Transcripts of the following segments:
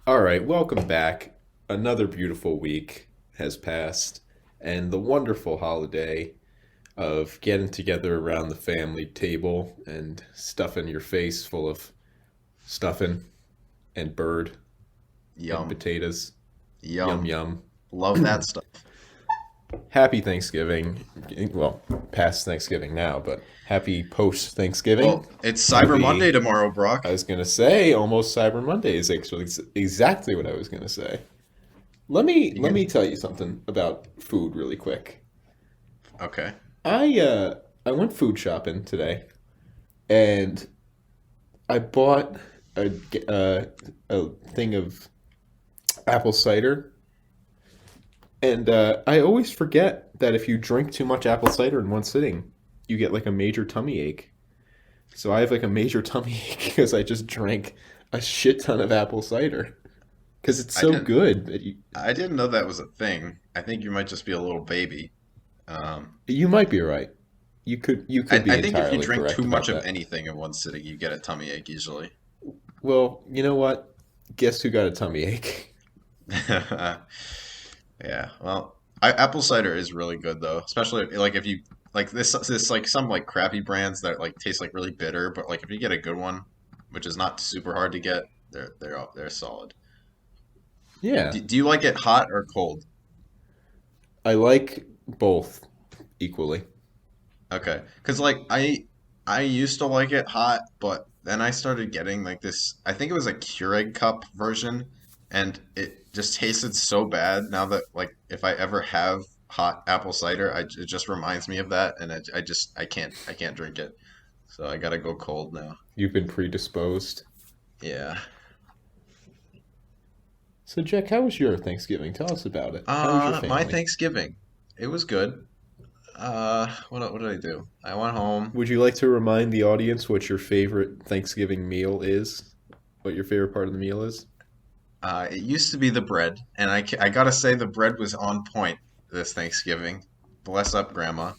All right, welcome back. Another beautiful week has passed, and the wonderful holiday of getting together around the family table and stuffing your face full of stuffing and bird and Yum. potatoes. Yum Yum. yum. Love that stuff. Happy Thanksgiving. Well, past Thanksgiving now, but happy post Thanksgiving. Well, it's Cyber Monday Happy, tomorrow, Brock. I was going to say almost Cyber Monday is actually exactly what I was going to say. Let me You let get me tell you something about food really quick. okay. I went food shopping today and I bought a thing of apple cider, and I always forget that if you drink too much apple cider in one sitting, you get like a major tummy ache. So I have like a major tummy ache because I just drank a shit ton of apple cider because it's I so didn't good that I didn't know that was a thing. I think you might just be a little baby. Um, you might be right. You could I be think if you entirely drink correct too much about of that. anything in one sitting, you get a tummy ache usually. Well, you know what? Guess who got a tummy ache? Yeah. Well, apple cider is really good though, especially like if you like this like some like crappy brands that like taste like really bitter, but like if you get a good one, which is not super hard to get, they're solid. Yeah, Do you like it hot or cold? I like both equally. Okay, because like I used to like it hot, but then I started getting like this. I think it was a Keurig cup version, and it just tasted so bad. Now that like if I ever have hot apple cider, it just reminds me of that, and I can't drink it. So I gotta go cold now. You've been predisposed. Yeah. So, Jack, how was your Thanksgiving? Tell us about it. How was your My family? Thanksgiving, it was good. What did I do? I went home. Would you like to remind the audience what your favorite Thanksgiving meal is? What your favorite part of the meal is? It used to be the bread, and I gotta say the bread was on point this Thanksgiving. Bless up, Grandma.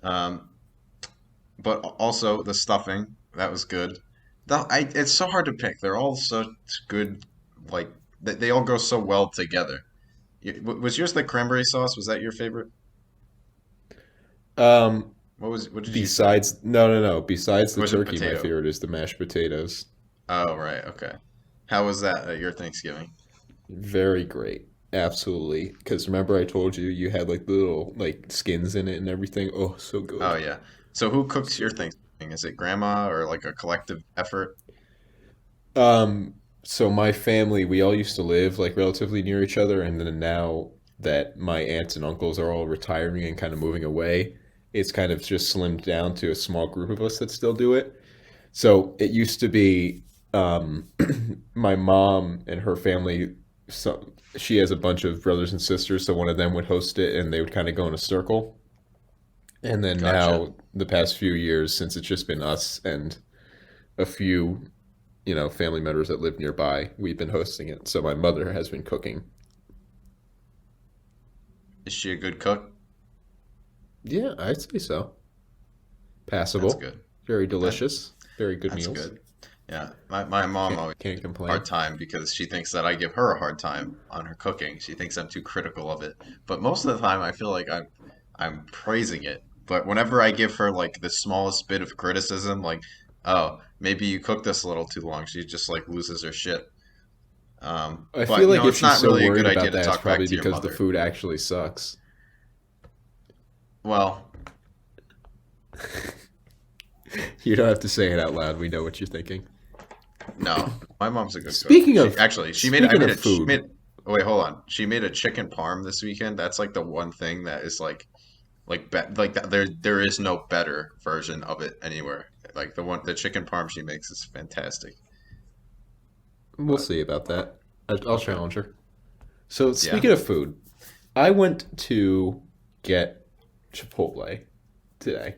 Um, but also the stuffing, that was good. It's so hard to pick. They're all such good, like they all go so well together. Was yours the cranberry sauce? Was that your favorite? Um, What did you say? besides, no, no, no. Besides the Or was it turkey, my potato? favorite is the mashed potatoes. Oh, right, okay. How was that at your Thanksgiving? Very great. Absolutely. Because remember I told you you had like little like skins in it and everything. Oh, so Oh good. yeah. So who cooks So your good. Thanksgiving? Is it grandma or like a collective effort? Um, so my family, we all used to live like relatively near each other, and then now that my aunts and uncles are all retiring and kind of moving away, it's kind of just slimmed down to a small group of us that still do it. So it used to be um, my mom and her family. So she has a bunch of brothers and sisters, so one of them would host it, and they would kind of go in a circle. And then Gotcha. now, the past few years, since it's just been us and a few, family members that live nearby, we've been hosting it. So my mother has been cooking. Is she a good cook? Yeah, I'd say so. That's Passable, good. very That delicious, very good that's meals. good. Yeah, my mom always Can't gives me a hard complain. time because she thinks that I give her a hard time on her cooking. She thinks I'm too critical of it. But most of the time I feel like I'm praising it. But whenever I give her like the smallest bit of criticism, like, oh, maybe you cooked this a little too long, she just like loses her shit. I feel But like if it's she's not so really a worried good idea about to that, it's talk back probably to your because the mother. food actually sucks. Well, You don't have to say it out loud. We know what you're thinking. no, my mom's a good cook. Speaking She of actually speaking of she food, made oh, wait, hold on. She made a chicken parm this weekend. That's like the one thing that is like that there is no better version of it anywhere. Like the chicken parm she makes is fantastic. we'll But see about that. I'll okay. challenge her. So Yeah. speaking of food, I went to get Chipotle today,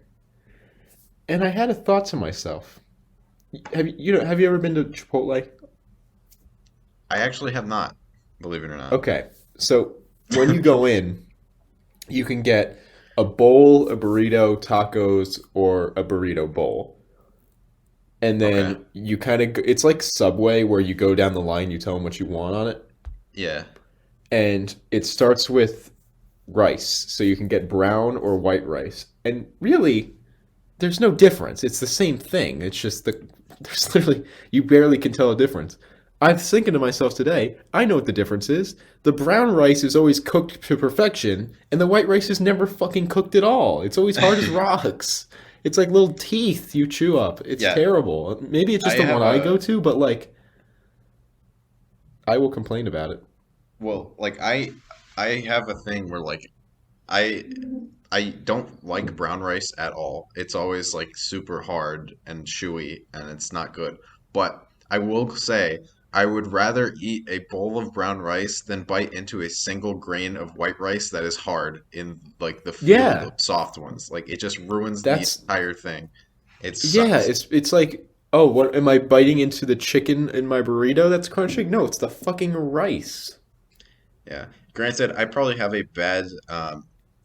and I had a thought to myself. Have you ever been to Chipotle? I actually have not, believe it or not. Okay, so when you go in, you can get a bowl, a burrito, tacos, or a burrito bowl. And Okay. then you kind of it's like Subway where you go down the line, you tell them what you want on it, Yeah. and it starts with rice, so you can get brown or white rice. And really, there's no difference. It's the same thing. It's just there's literally you barely can tell a difference. I was thinking to myself today, I know what the difference is. The brown rice is always cooked to perfection, and the white rice is never fucking cooked at all. It's always hard as rocks. It's like little teeth you chew up. It's Yeah. terrible. Maybe it's I just the one have I go a to, but like I will complain about it. well, like I have a thing where like I I don't like brown rice at all. It's always like super hard and chewy and it's not good. But I will say I would rather eat a bowl of brown rice than bite into a single grain of white rice that is hard in like the field of Yeah, soft ones. Like it just ruins the that's entire thing. It yeah. sucks. It's like, oh, what am I biting into the chicken in my burrito that's crunching? No, it's the fucking rice. Yeah. Granted, I probably have a bad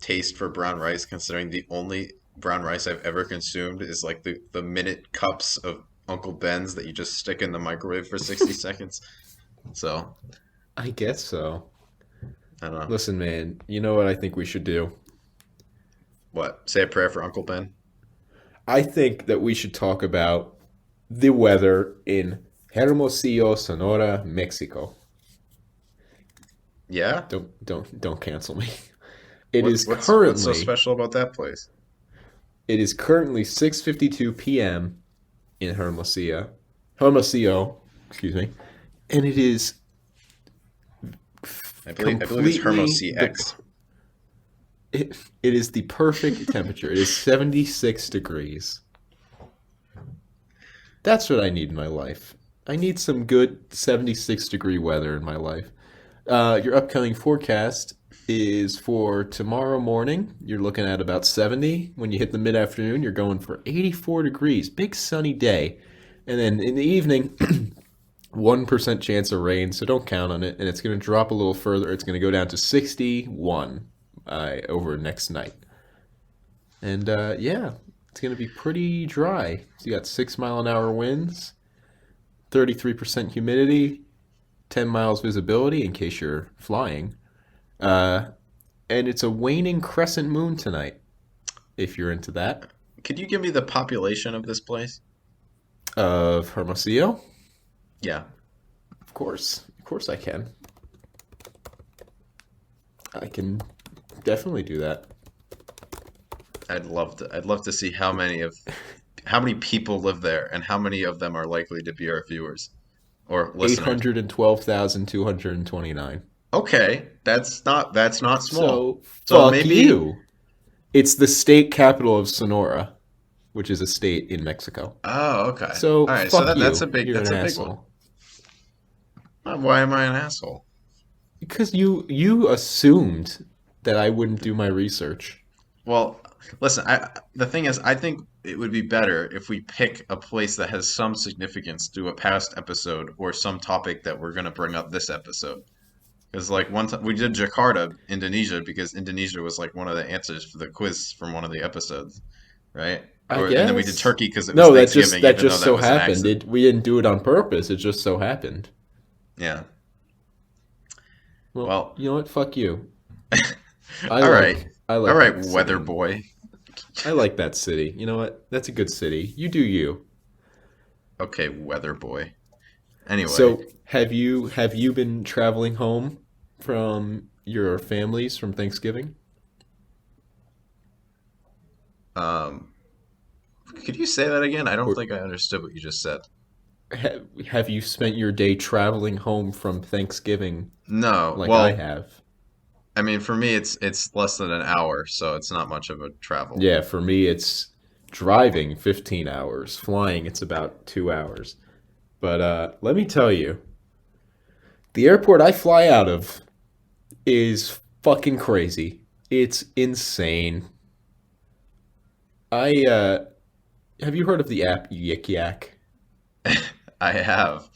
taste for brown rice considering the only brown rice I've ever consumed is like the minute cups of Uncle Ben's that you just stick in the microwave for 60 seconds. So, I guess so. I don't know. Listen, man, you know what I think we should do? What? Say a prayer for Uncle Ben? I think that we should talk about the weather in Hermosillo, Sonora, Mexico. Yeah? Don't cancel me. It is What's so currently special about that place? it is currently 6:52 p.m. in Hermosillo, excuse me, and it is I believe it's Hermo completely CX. it is the perfect temperature. It is 76 degrees. That's what I need in my life. I need some good 76-degree weather in my life. Your upcoming forecast is for tomorrow morning. You're looking at about 70. When you hit the mid afternoon, you're going for 84 degrees. Big sunny day. And then in the evening, 1% chance of rain, so don't count on it. And it's going to drop a little further. It's going to go down to 61 over next night. And yeah, it's going to be pretty dry. So you got 6 mile an hour winds, 33% humidity, 10 miles visibility in case you're flying. Uh, and it's a waning crescent moon tonight, if you're into that. Could you give me the population of this place? Of Hermosillo? Yeah. Of course. Of course I can. I can definitely do that. I'd love to see how many people live there and how many of them are likely to be our viewers or listeners. 812,229. Okay, that's not small. So, So fuck maybe you. It's the state capital of Sonora, which is a state in Mexico. oh, okay. So, All right, so fuck that's a you. big You're that's an a big one. asshole. Why am I an asshole? Because you assumed that I wouldn't do my research. Well, listen, the thing is I think it would be better if we pick a place that has some significance to a past episode or some topic that we're going to bring up this episode. Because like one time we did Jakarta, Indonesia, because Indonesia was like one of the answers for the quiz from one of the episodes, right? I And then we did guess. Turkey because it was No, that just Thanksgiving, that even though just that so was an happened. accident. We didn't do it on purpose. It just so happened. Yeah. Well, Well, you know what? Fuck you. all right, I all like right, that weather city. boy. I like that city. You know what? That's a good city. You do you. Okay, weather boy. Anyway, So, have you been traveling home from your families from Thanksgiving? um, could you say that again? I don't Or think I understood what you just said. have you spent your day traveling home from Thanksgiving No, like I well, have? I mean, for me, it's less than an hour, so it's not much of a travel. Yeah, for me it's driving 15 hours, flying it's about 2 hours. But let me tell you, the airport I fly out of is fucking crazy. It's insane. I have you heard of the app Yik Yak? I have.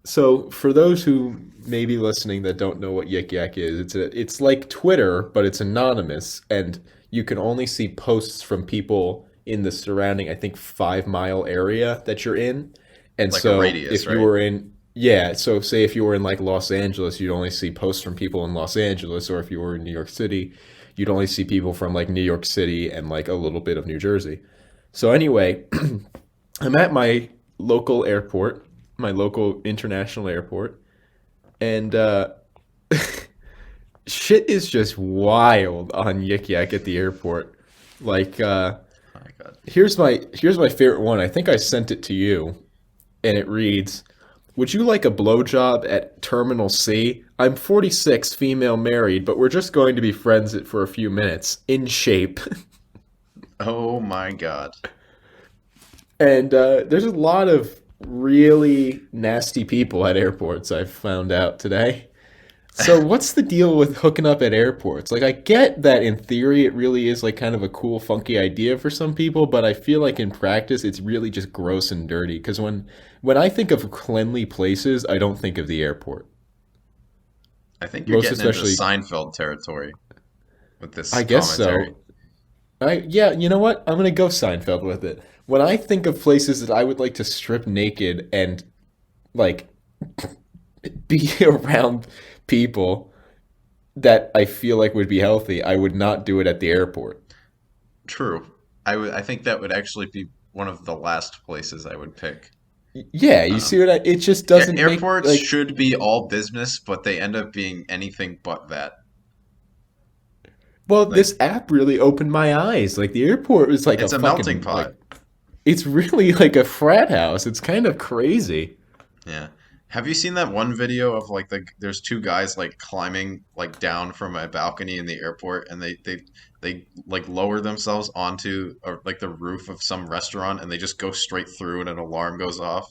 So for those who may be listening that don't know what Yik Yak is, it's like Twitter, but it's anonymous, and you can only see posts from people in the surrounding, I think, 5 mile area that you're in. And Like a so radius, if you right? were in, yeah, so say if you were in like Los Angeles, you'd only see posts from people in Los Angeles, or if you were in New York City, you'd only see people from like New York City and like a little bit of New Jersey. So anyway, I'm at my local airport, my local international airport, and shit is just wild on Yik Yak at the airport. Like, Oh my God. here's my favorite one. I think I sent it to you, and it reads, "Would you like a blowjob at Terminal C? I'm 46, female, married, but we're just going to be friends for a few minutes. In shape." Oh my God. And there's a lot of really nasty people at airports, I've found out today. So what's the deal with hooking up at airports? Like I get that in theory it really is like kind of a cool funky idea for some people, but I feel like in practice it's really just gross and dirty because when I think of cleanly places, I don't think of the airport. I think you're Most getting into especially Seinfeld territory with this I guess commentary. so. Yeah, you know what? I'm gonna go Seinfeld with it. When I think of places that I would like to strip naked and like be around people that I feel like would be healthy, I would not do it at the airport. True. I think that would actually be one of the last places I would pick. Yeah, you see Um, what it just doesn't make Airports like should be all business, but they end up being anything but that. well, Like this app really opened my eyes. Like the airport was like a it's a melting fucking like pot. it's really like a frat house. It's kind of crazy. Yeah. Have you seen that one video of like there's two guys like climbing like down from a balcony in the airport and they like lower themselves onto like the roof of some restaurant and they just go straight through and an alarm goes off.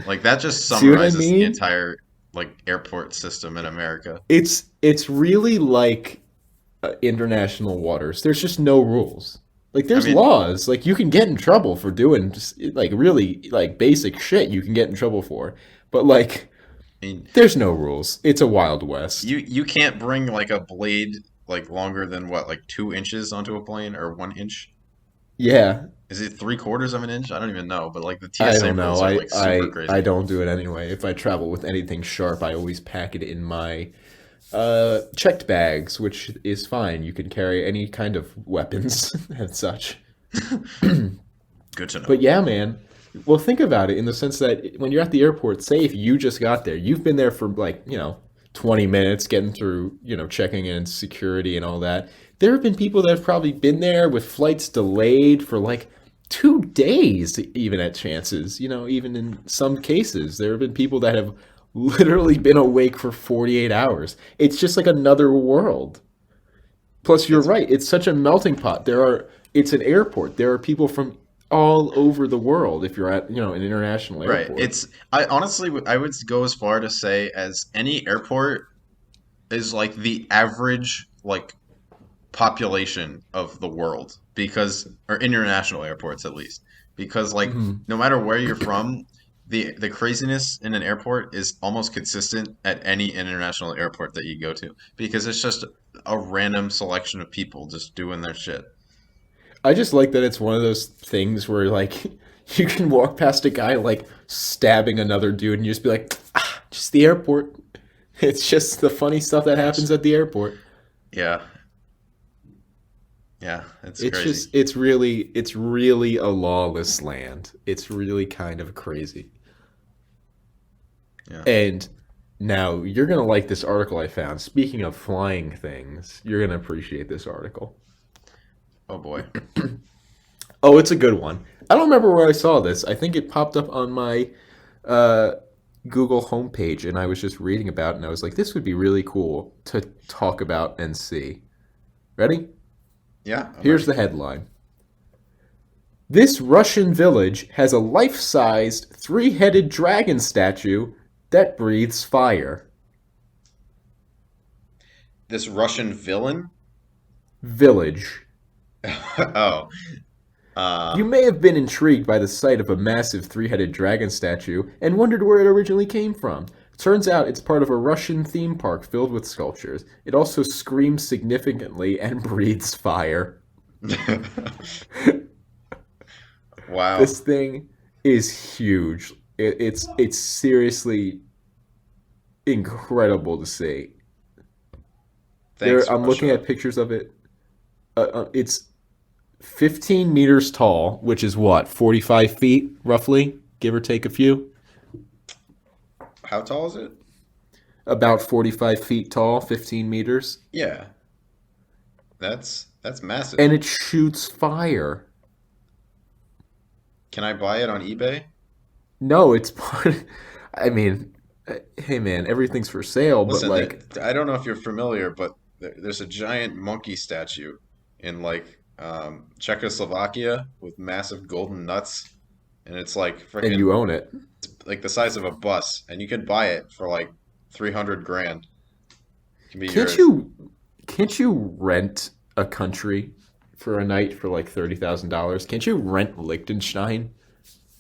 Like that just See what I summarizes the mean? entire like airport system in America. It's really like international waters. There's just no rules. Like I there's mean, laws. Like you can get in trouble for doing just, like really like basic shit you can get in trouble for. But like I mean, there's no rules. It's a wild west. you can't bring like a blade like longer than what, like 2 inches onto a plane or 1 inch? Yeah, Is it 3/4 of an inch? I don't even know, but like the I TSA don't know. rules are like super I crazy. don't do it anyway. If I travel with anything sharp, I always pack it in my checked bags, which is fine. You can carry any kind of weapons and such. Good to But know. yeah, man. Well, think about it in the sense that when you're at the airport, say if you just got there, you've been there for like, 20 minutes getting through, checking in security and all that. There have been people that have probably been there with flights delayed for like 2 days, even at chances, even in some cases. There have been people that have literally been awake for 48 hours. It's just like another world. Plus, you're It's right. It's such a melting pot. It's an airport. There are people from all over the world if you're at, an international right. airport. I honestly I would go as far to say as any airport is like the average like population of the world because or international airports at least because like Hmm. no matter where you're from the craziness in an airport is almost consistent at any international airport that you go to because it's just a random selection of people just doing their shit. I just like that it's one of those things where, like, you can walk past a guy, like, stabbing another dude, and you just be like, ah, just the airport. It's just the funny stuff that happens That's at the airport. yeah, yeah, it's It's crazy. just, it's really a lawless land. It's really kind of crazy. Yeah. And now you're going to like this article I found. Speaking of flying things, you're going to appreciate this article. Oh boy. Oh, it's a good one. I don't remember where I saw this. I think it popped up on my uh, Google homepage, and I was just reading about it, and I was like, this would be really cool to talk about and see. Ready? Yeah, I'm Here's ready. the headline. This Russian village has a life-sized three-headed dragon statue that breathes fire. This Russian villain? Village. Oh. Uh You may have been intrigued by the sight of a massive three-headed dragon statue and wondered where it originally came from. Turns out it's part of a Russian theme park filled with sculptures. It also screams significantly and breathes fire. Wow. This thing is huge. It's seriously incredible to see. Thanks I'm for looking showing. at pictures of it. It's 15 meters tall, which is what, 45 feet roughly, give or take a few. How tall is it? About 45 feet tall, 15 meters, Yeah, that's and massive. it shoots fire. Can I buy it on eBay? No, it's part. I mean, hey man, everything's for sale, but Listen, like, I don't know if you're familiar, but there's a giant monkey statue in like Czechoslovakia with massive golden nuts, and it's like and you freaking own it. like the size of a bus, and you can buy it for like 300 grand. It can be Can't yours. you can't you rent a country for a night for like $30,000? Can't you rent Liechtenstein?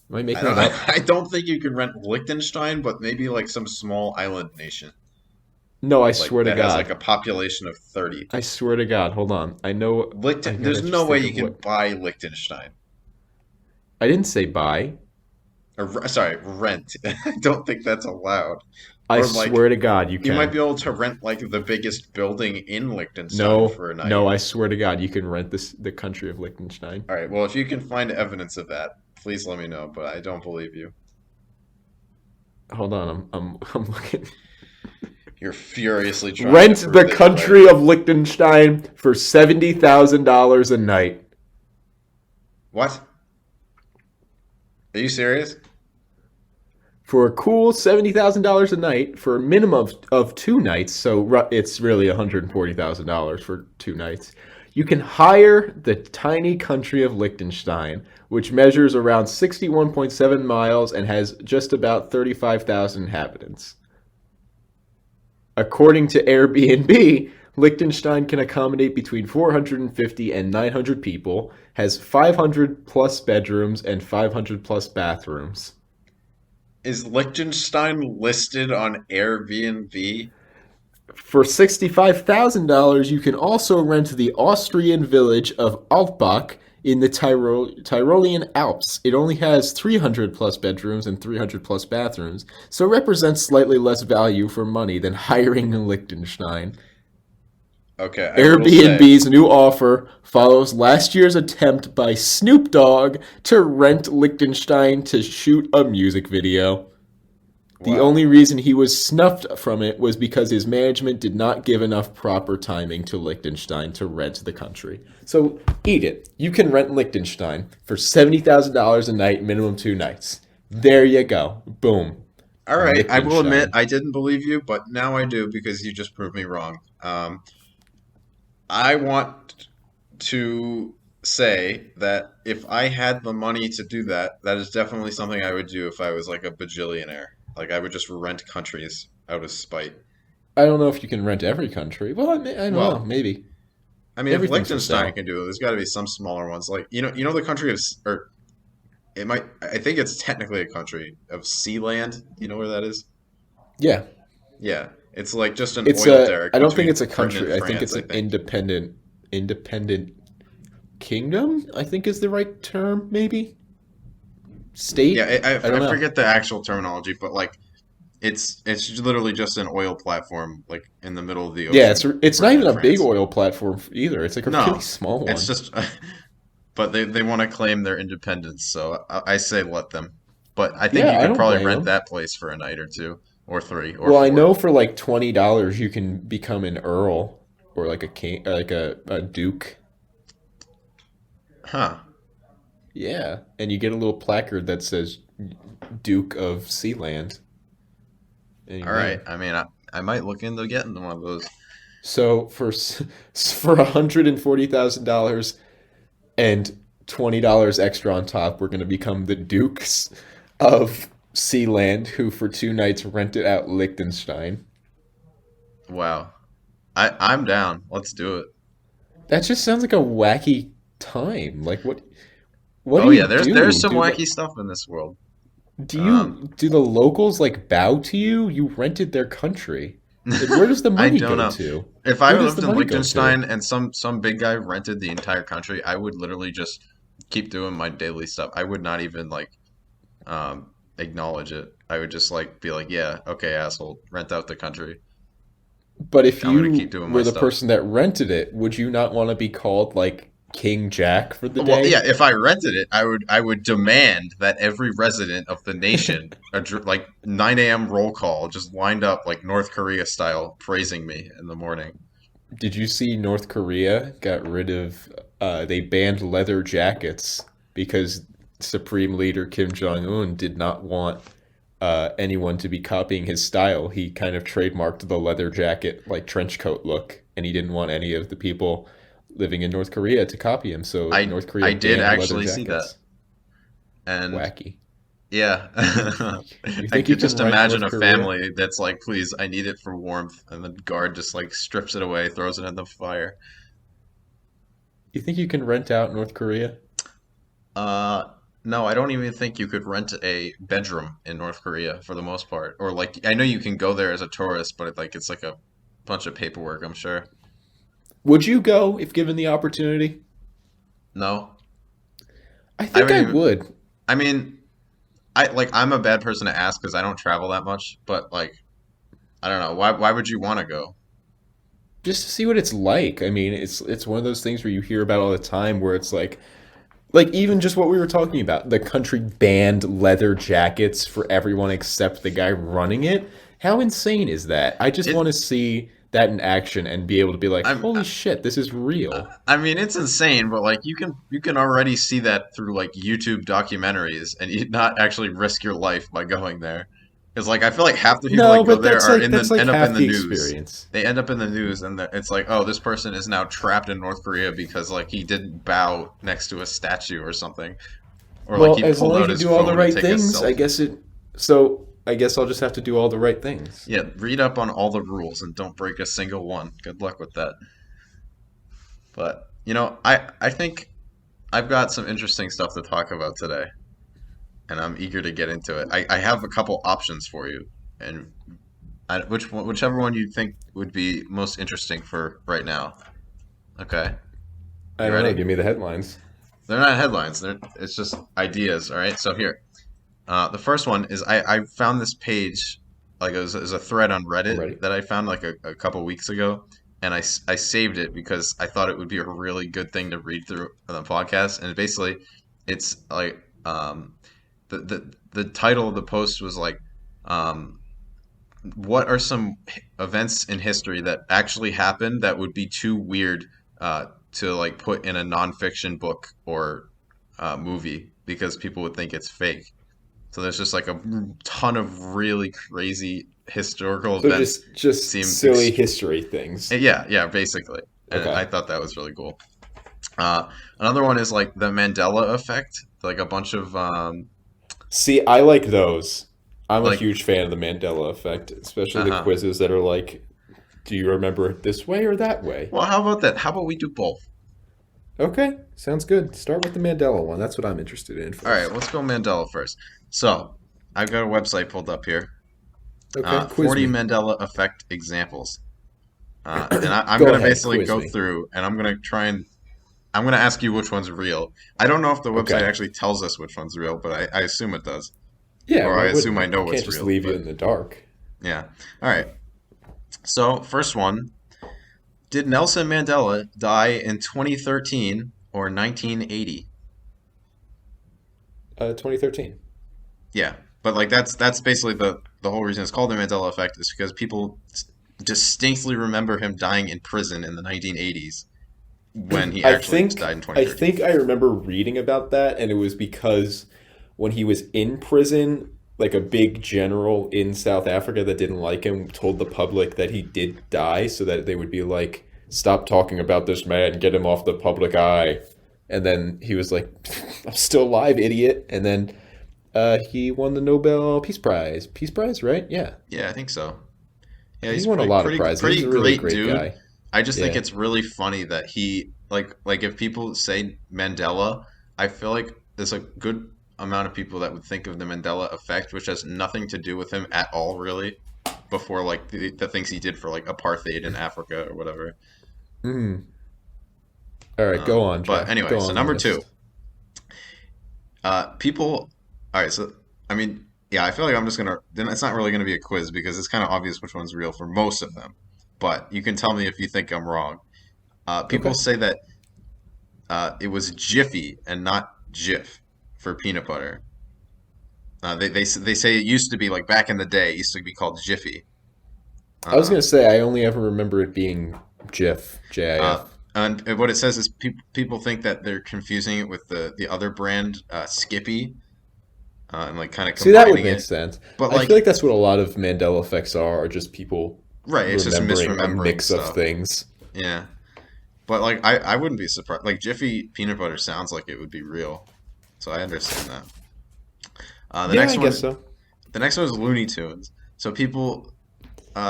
Am I I making don't that up? I don't think you can rent Liechtenstein, but maybe like some small island nation No, I like swear to that has like God. a population of 30. I swear to God. Hold on. I know. I There's gotta no just way think you of can what. buy Liechtenstein. I didn't say buy. Sorry, rent. I don't think that's allowed. I Or like swear to God, you you might can. be able to rent like the biggest building in Liechtenstein No, for a night. no, I swear to God, you can rent the country of Liechtenstein. All right, well, if you can find evidence of that, please let me know, but I don't believe you. Hold on, I'm looking. You're furiously trying to Rent prove the that you're right. country of Liechtenstein for $70,000 a night. What? Are you serious? For a cool $70,000 a night for a minimum of 2 nights, so it's really $140,000 for 2 nights. You can hire the tiny country of Liechtenstein, which measures around 61.7 miles and has just about 35,000 inhabitants. According to Airbnb, Liechtenstein can accommodate between 450 and 900 people, has 500 plus bedrooms and 500 plus bathrooms. Is Liechtenstein listed on Airbnb? For $65,000, you can also rent the Austrian village of Altbach in the Tyrolean Alps. It only has 300 plus bedrooms and 300 plus bathrooms, so it represents slightly less value for money than hiring in Liechtenstein. Okay, I will say, Airbnb's new offer follows last year's attempt by Snoop Dogg to rent Liechtenstein to shoot a music video. The wow. only reason he was snuffed from it was because his management did not give enough proper timing to Liechtenstein to rent the country. So eat it. You can rent Liechtenstein for $70,000 a night, minimum 2 nights. There you go. Boom. All right, I will admit Liechtenstein. I didn't believe you, but now I do because you just proved me wrong. I want to say that if I had the money to do that, that is definitely something I would do if I was like a bajillionaire. Like I would just rent countries out of spite. I don't know if you can rent every country. Well, I don't know. Well, Maybe. I mean, if Everything's for Liechtenstein sale. can do it, there's got to be some smaller ones. Like you know the country of, or it might. I think it's technically a country of Sealand. You know where that is? Yeah. Yeah, it's like just an It's oil a derrick I don't think between it's a Britain and country. I think France. it's I an think. independent kingdom, I think is the right term, maybe. Yeah, State? I don't I know. forget the actual terminology, but like it's literally just an oil platform like in the middle of the Yeah, ocean in it's not Britain even and a big France. oil platform either. It's like a really No, small it's one. just but they want to claim their independence, so I say let them. But I think Yeah, you I could don't probably blame rent them. that place for a night or two or three or Well, I four. know for like $20 you can become an earl or like a king, or like a duke. Huh. Yeah, and you get a little placard that says Duke of Sealand and your All right. name. I mean, I might look into getting one of those. So for $140,000 and $20 extra on top, we're going to become the Dukes of Sealand, who for 2 nights rented out Liechtenstein. Wow. I'm down. Let's do it. That just sounds like a wacky time. Like what do Oh you yeah, there's do? some wacky stuff in this world. Um, Do the locals like bow to you? You rented their country. Like where does the I money don't go know. to? If I Who does lived the in money go to? Liechtenstein and some big guy rented the entire country, I would literally just keep doing my daily stuff. I would not even like acknowledge it. I would just like be like, yeah, okay, asshole, rent out the country. But if I'm gonna keep you doing my were the stuff. person that rented it, would you not want to be called like King Jack for the Well, yeah, day? if I rented it, I would demand that every resident of the nation, like 9 a.m. roll call, just lined up like North Korea style, praising me in the morning. Did you see North Korea got rid of they banned leather jackets because Supreme Leader Kim Jong Un did not want anyone to be copying his style. He kind of trademarked the leather jacket, like trench coat look, and he didn't want any of the people living in North Korea to copy him. So I North Korea I did banned leather actually see that, jackets. and Wacky. yeah, You I think you could can just rent imagine North a Korea? family that's like, please, I need it for warmth, and the guard just like strips it away, throws it in the fire. You think you can rent out North Korea? Uh, no, I don't even think you could rent a bedroom in North Korea for the most part. Or like, I know you can go there as a tourist, but it's like a bunch of paperwork, I'm sure. Would you go if given the opportunity? No, I I think haven't I even. would, I mean, I'm a bad person to ask because I don't travel that much. But like, I don't know. Why would you want to go? just to see what it's like. I mean, it's one of those things where you hear about all the time where it's like even just what we were talking about, the country banned leather jackets for everyone except the guy running it. How insane is that? I just It. want to see that in action and be able to be like, I'm. holy shit, this is real. I mean, it's insane, but like you can already see that through like YouTube documentaries, and you not actually risk your life by going there. Because like I feel like half the people that No, go but there are in that's the like end up in half the the news. experience. They end up in the news, and it's like, oh, this person is now trapped in North Korea because like he didn't bow next to a statue or something, or like Well, he as pulled long as out you his do all the phone to right take a things, I selfie. guess it. So I guess I'll just have to do all the right things. Yeah, read up on all the rules and don't break a single one. Good luck with that. But I think I've got some interesting stuff to talk about today, and I'm eager to get into it. I have a couple options for you, and whichever one you think would be most interesting for right now. Okay, I you don't know. ready? Give me the headlines. They're not headlines. It's just ideas. All right. So here, the first one is I found this page, like it was a thread on I'm Reddit ready. that I found like a couple weeks ago, and I saved it because I thought it would be a really good thing to read through on the podcast. And basically, it's like the title of the post was like, um, what are some events in history that actually happened that would be too weird to like put in a nonfiction book or movie because people would think it's fake. So there's just like a ton of really crazy historical So events just seem silly history things. yeah, yeah, basically. And Okay. I thought that was really cool. Another one is like the Mandela effect, like a bunch of See, I like those. I'm a like huge fan of the Mandela effect, especially the uh-huh. quizzes that are like, do you remember it this way or that way? Well, how about that? How about we do both? Okay, sounds good. Start with the Mandela one. That's what I'm interested in All right, first. let's go Mandela first. So, I've got a website pulled up here. Okay, quiz 40 me. Mandela effect examples. And I'm Go gonna ahead, basically quiz go me. through and I'm gonna ask you which one's real. I don't know if the website Okay. actually tells us which one's real, but I assume it does. Yeah, Or I why assume wouldn't I it? know It can't what's just real, leave you but in the dark. yeah. All right. So, first one, did Nelson Mandela die in 2013 or 1980? 2013. Yeah. But like that's basically the whole reason it's called the Mandela effect is because people distinctly remember him dying in prison in the 1980s when he I actually died think in I 2013. think I remember reading about that, and it was because when he was in prison, like a big general in South Africa that didn't like him told the public that he did die, so that they would be like, "Stop talking about this man, get him off the public eye." And then he was like, "I'm still alive, idiot." And then he won the Nobel Peace Prize. Peace Prize, right? Yeah, Yeah, I think so. Yeah, he he's won a pretty lot of pretty prizes. He's pretty a really great great dude. guy. I just think Yeah. it's really funny that he like if people say Mandela, I feel like there's a good amount of people that would think of the Mandela effect, which has nothing to do with him at all, really, before like the things he did for like apartheid in Africa or whatever. Mm. All right, go on, But Jack. anyway, Go so on the number two, list. People. All right, so I mean, yeah, I feel like I'm just gonna. Then it's not really gonna be a quiz because it's kind of obvious which one's real for most of them. But you can tell me if you think I'm wrong. People Okay. say that it was Jiffy and not Jif for peanut butter. They say it used to be like back in the day, it used to be called Jiffy. I was gonna Um, say I only ever remember it being GIF, uh, JIF. and what it says is people think that they're confusing it with the other brand, Skippy, and like kind of See, that would combining make it. sense. But I feel like, like that's what a lot of Mandela effects are just people right, it's just remembering a misremembering mix of stuff. things. Yeah. But like I wouldn't be surprised. Like Jiffy peanut butter sounds like it would be real. So I understand that. The Yeah, next I guess one so. the next one is Looney Tunes. So people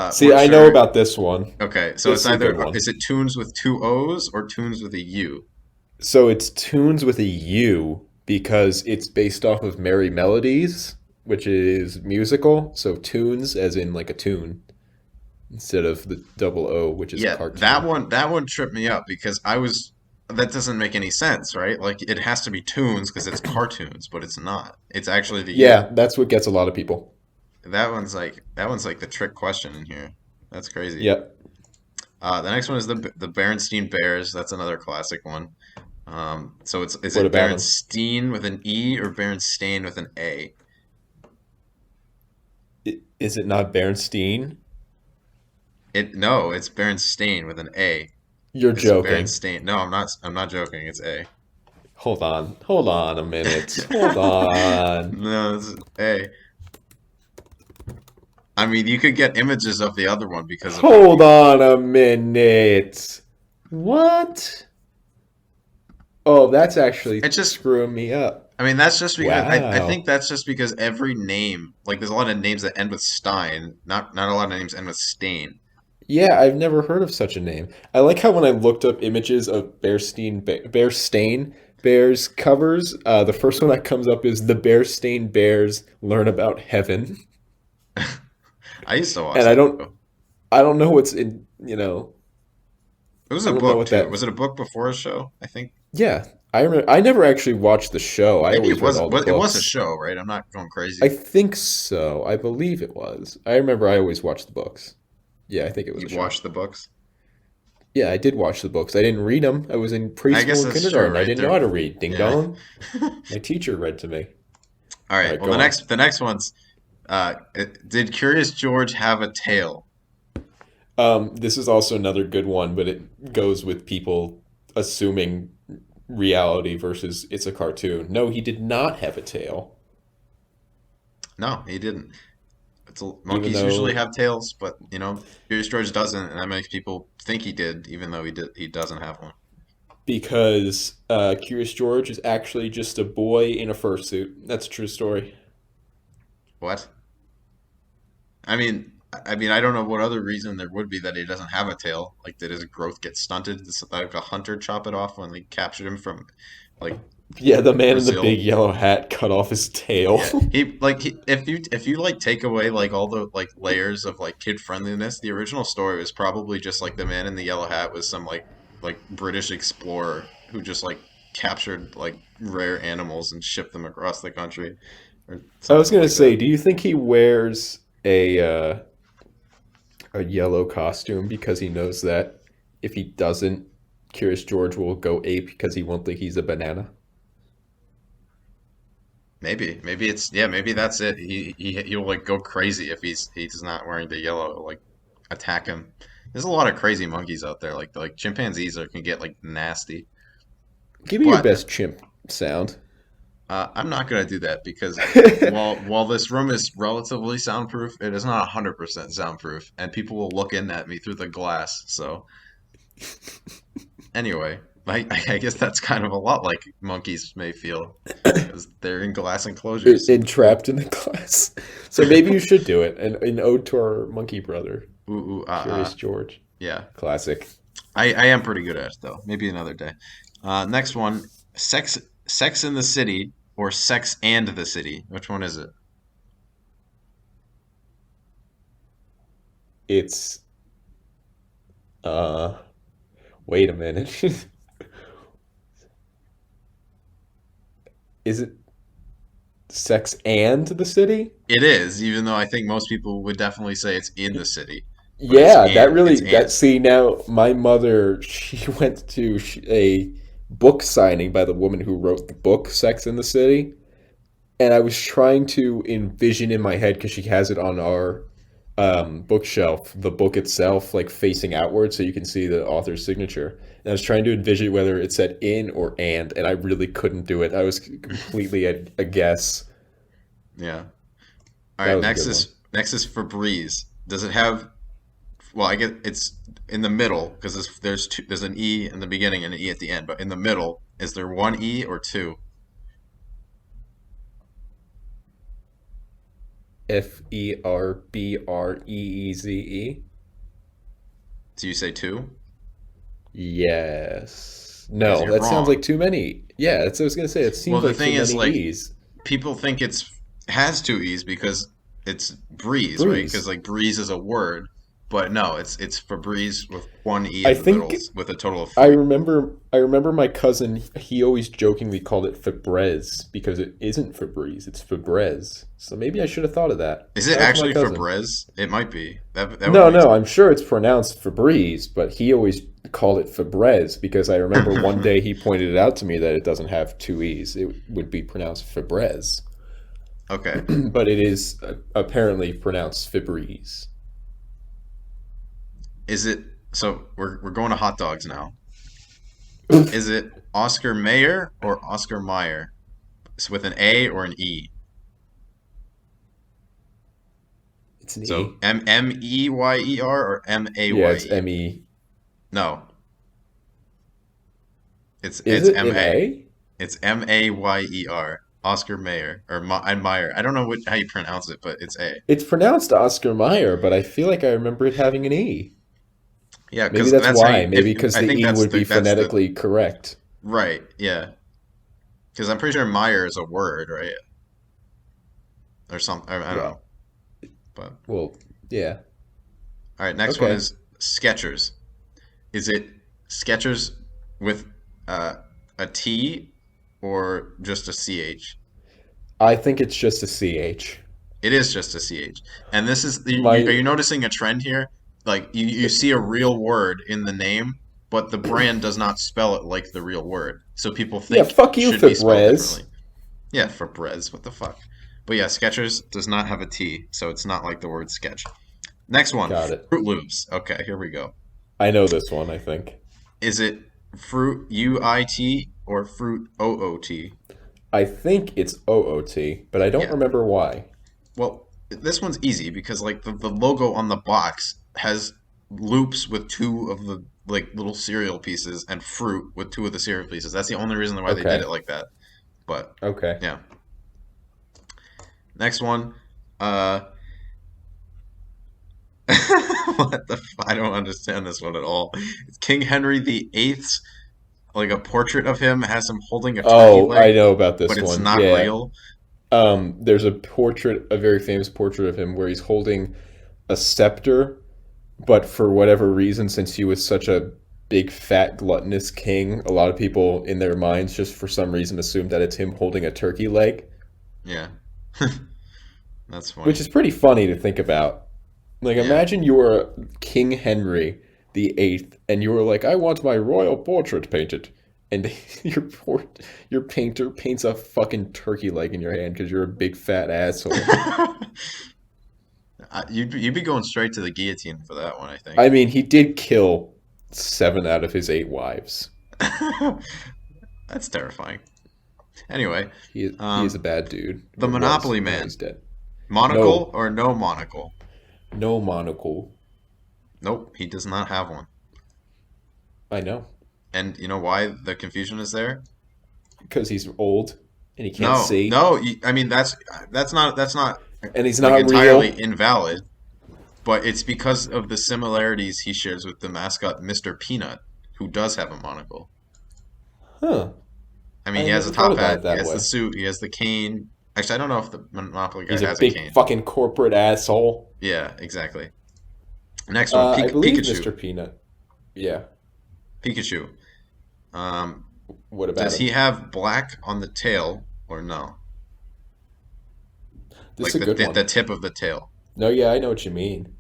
See, weren't I know sure. about this one. Okay, so This it's is a good either one. is it tunes with two O's or tunes with a U? So it's tunes with a U because it's based off of Merry Melodies, which is musical. So tunes as in like a tune instead of the double O, which is a Yeah, cartoon. that one tripped me up because I was that doesn't make any sense, right? Like it has to be tunes because it's cartoons, but it's not. It's actually the U. Yeah, that's what gets a lot of people. That one's like the trick question in here. That's crazy. Yep. The next one is the Berenstain Bears. That's another classic one. So it's is What it about them? Berenstein with an E or Berenstain with an A? Is it not Bernstein? It no, it's Berenstain with an A. You're It's joking. Berenstain. No, I'm not. I'm not joking. It's A. Hold on. Hold on a minute. Hold on. No, it's A. I mean, you could get images of the other one because of how Hold people. on a minute. What? Oh, that's actually It's just. screwing me up. I mean, that's just because I think Wow. that's just because every name, like, there's a lot of names that end with Stein. Not a lot of names end with Stain. Yeah, I've never heard of such a name. I like how when I looked up images of Bearstain Bears covers, the first one that comes up is the Bearstain Bears Learn About Heaven, I used to watch and that show. I don't know what's in It was I a don't know book what too. that. Was it a book before a show? I think Yeah, I remember. I never actually watched the show. I maybe always read all the it was a books. show, right? I'm not going I crazy. think so. I believe it was. I remember I always watched the books. Yeah, I think it was You a show. watched the books. Yeah, I did watch the books. I didn't read them. I was in I preschool guess and that's true, kindergarten. I right? didn't know There. how to read. Ding Yeah. dong. My teacher read to me. All All right. right, Well, go on. the next one's did Curious George have a tail? This is also another good one, but it goes with people assuming reality versus it's a cartoon. No, he did not have a tail, No, he didn't. even Monkeys usually though have tails, but Curious George doesn't, and that makes people think he did, even though he doesn't have one. because Curious George is actually just a boy in a fursuit. That's a true story. What? I mean, I don't know what other reason there would be that he doesn't have a tail. Like, did his growth get stunted? Did like a hunter chop it off when they captured him from like Yeah, the man in the big Brazil? yellow hat cut off his tail. Yeah, if you like take away like all the like layers of like kid friendliness, the original story was probably just like the man in the yellow hat was some like British explorer who just like captured like rare animals and shipped them across the country or I was something gonna like say, that. do you think he wears a yellow costume because he knows that if he doesn't, Curious George will go ape because he won't think he's a banana? Maybe it's yeah, maybe that's it. He'll like go crazy if he's not wearing the yellow, like attack him. There's a lot of crazy monkeys out there, like chimpanzees are, can get like nasty. Give me your But best chimp sound. I'm not gonna do that because while this room is relatively soundproof, it is not 100% soundproof, and people will look in at me through the glass. So anyway, I guess that's kind of a lot like monkeys may feel because they're in glass enclosures. Entrapped in the glass. So maybe you should do it. An ode to our monkey brother, Ooh, Curious George. yeah. Classic. I am pretty good at it though. Maybe another day. Next one, Sex in the City or Sex and the City. Which one is it? It's uh wait a minute. Is it Sex and the City? It is, even though I think most people would definitely say it's in the city, but Yeah, that it's really that and. see now my mother she went to a book signing by the woman who wrote the book Sex and the City, and I was trying to envision in my head because she has it on our bookshelf, the book itself like facing outward so you can see the author's signature. And I was trying to envision whether it said in or and I really couldn't do it. I was completely a guess. Yeah. All That right, was a good one. next is Febreze. Does it have, well, I get it's in the middle because there's an E in the beginning and an E at the end, but in the middle, is there one E or two? Ferbreeze. Do you say two? Yes. Because No, you're that sounds wrong. like too many. Yeah, that's what I was gonna say. It Well, seems the like too thing is, many like, E's. people think it's has two E's because it's breeze, right? Because Breeze. like breeze is a word, but no, it's Febreze with one E I in the middle think with a total of I three. remember I remember my cousin, he always jokingly called it Febreze because it isn't Febreze, it's Febreze. So maybe I should have thought of that. Is it Shout out to my actually cousin. Febreze? It might be. That would No, make no, sense. I'm sure it's pronounced Febreze, but he always called it Febreze because I remember one day he pointed it out to me that it doesn't have two E's. It would be pronounced Febreze, Okay. but it is apparently pronounced Febreze. Is it so we're going to hot dogs now. Is it Oscar Mayer or Oscar Mayer? It's with an A or an E. It's an So E. Meyer or Yeah, it's Maye? M-E. No, Is it's it M an A. A? It's Mayer. Oscar Mayer or and Meyer. I don't know how you pronounce it, but it's A. It's pronounced Oscar Mayer, but I feel like I remember it having an E. Yeah, Maybe because that's that's how why. you. If Maybe because I the think E would be that's the phonetically correct. right. Yeah, because I'm pretty sure Meyer is a word, right? Or something. I don't know, Well, but well, yeah. all right. Next one Okay. is Skechers. Is it Skechers with uh, a T or just a CH? I think it's just a CH. It is just a CH. And this is, are My you noticing a trend here? Like you see a real word in the name, but the brand does not spell it like the real word. So people Yeah, think fuck it you, should be spelled Febreze. differently. Yeah, for Brez, what the fuck? But yeah, Skechers does not have a T, so it's not like the word sketch. Next one, Got it. Fruit Loops. Okay, here we go. I know this one, I think. Is it Fruit UIT or Fruit OOT? I think it's OOT, but I don't Yeah. remember why. Well, this one's easy because like the logo on the box has loops with two of the like little cereal pieces and fruit with two of the cereal pieces. That's the only reason why they did it Okay. like that. But Okay. yeah. Next one. Uh I don't understand this one at all. It's King Henry the Eighth's, like a portrait of him has him holding a turkey Oh, I leg, know about but this it's one. not Yeah. real. There's a portrait, a very famous portrait of him where he's holding a scepter, but for whatever reason, since he was such a big, fat, gluttonous king, a lot of people in their minds just for some reason assume that it's him holding a turkey leg, Yeah. That's which funny. is pretty funny to think about. Like, Yeah. imagine you were King Henry the Eighth, and you were like, "I want my royal portrait painted," and your painter paints a fucking turkey leg in your hand because you're a big fat asshole. You'd be going straight to the guillotine for that one, I think. I mean, he did kill 7 out of his 8 wives. That's terrifying. Anyway, He is a bad dude, the or was. Monopoly Now Man, he's dead. monocle No, or no monocle? no monocle. Nope, he does not have one. I know And you know why the confusion is there? because he's old and he can't No, see, no. I mean that's not and he's like not entirely real. invalid, but it's because of the similarities he shares with the mascot Mr. Peanut, who does have a monocle. Huh? I mean, I he has a never thought top about hat, it he that has the way. suit, he has the cane. Actually, I don't know if the Monopoly guy He's a has a big cane. fucking corporate asshole. Yeah, exactly. Next one, I believe Pikachu. Mr. Peanut. Yeah. Pikachu. Um, What about does him? he have black on the tail or no? This is like a good one. the tip of the tail. No, yeah, I know what you mean.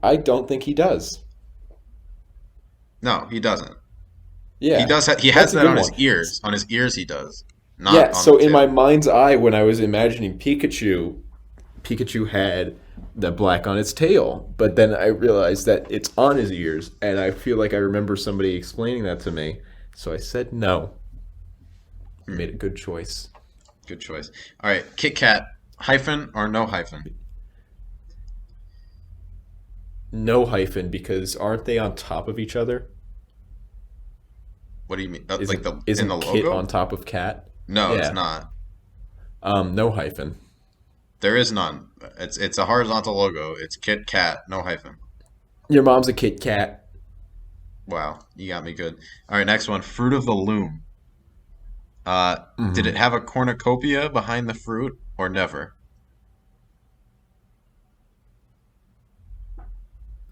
I don't think he does. No, he doesn't. He Yeah, does. He has that's a that good on his one. ears. On his ears, he does, not Yeah, on the so in my tail. mind's eye, when I was imagining Pikachu, Pikachu had the black on its tail, but then I realized that it's on his ears, and I feel like I remember somebody explaining that to me. So I said no. I Hmm, made a good choice. good choice. All right, Kit Kat, hyphen or no hyphen? No hyphen because aren't they on top of each other? What do you mean? Like Isn't the in the isn't Kit on logo? top of Cat? No, it's Yeah. not. No hyphen. There is none. It's a horizontal logo. It's Kit Kat, no hyphen. Your mom's a Kit Kat. Wow, you got me good. All right, next one. Fruit of the Loom. Did it Hmm. have a cornucopia behind the fruit or never?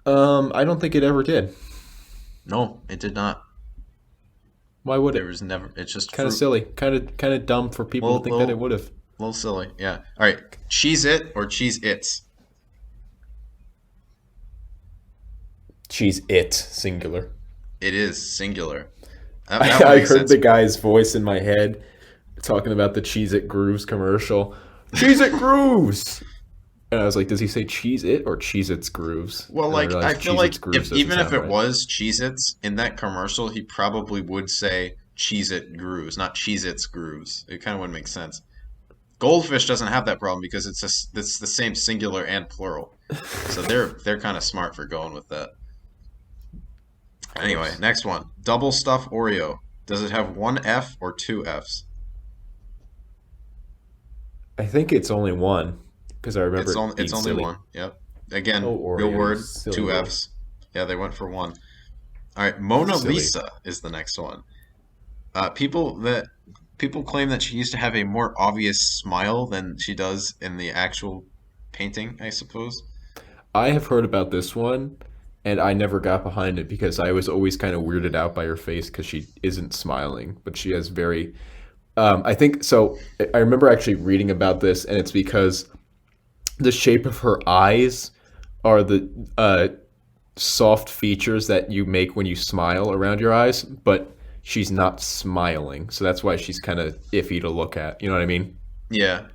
I don't think it ever did. No, it did not. Why would There it? was never. It's just Kind of fruit. silly. Kind of dumb for people to Little, think that it little, would have. little silly. Yeah. All right. Cheese it or cheese its. She's it, singular. It is singular. That one I makes heard sense. the guy's voice in my head talking about the Cheez It Grooves commercial. Cheez It Grooves! And I was like, does he say Cheez It or Cheez It's Grooves? Well, And I like I realized feel Cheez It's like Grooves if doesn't even if sound it right. was Cheez Its in that commercial, he probably would say Cheez It grooves, not Cheez Its grooves. It kind of would make sense. Goldfish doesn't have that problem because it's the same singular and plural. So they're kind of smart for going with that. Of Anyway, course. next one. Double stuff Oreo. Does it have one F or two Fs? I think it's only one because I remember it being It's only silly. one. Yep. Oh, Again, real Oreo, you word, silly two boy. Fs. Yeah, they went for one. All right, Mona Silly. Lisa is the next one. People claim that she used to have a more obvious smile than she does in the actual painting, I suppose. I have heard about this one, and I never got behind it because I was always kind of weirded out by her face because she isn't smiling, but she has very. I think so. I remember actually reading about this, and it's because the shape of her eyes are the soft features that you make when you smile around your eyes, but she's not smiling, so that's why she's kind of iffy to look at. You know what I mean? Yeah,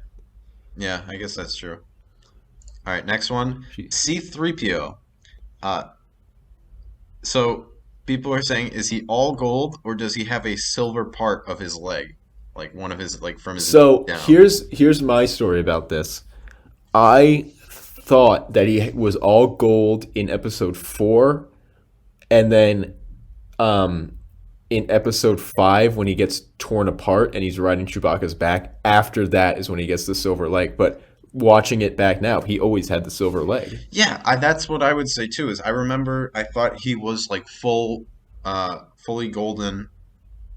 yeah, I guess that's true. All right, next one. She. C3PO. Uh, so people are saying, is he all gold or does he have a silver part of his leg? Like one of his, like from his knee So down. here's my story about this. I thought that he was all gold in episode 4, and then um, in episode 5 when he gets torn apart and he's riding Chewbacca's back. After that is when he gets the silver leg. But watching it back now, he always had the silver leg. Yeah, that's what I would say too. Is I remember I thought he was like fully golden,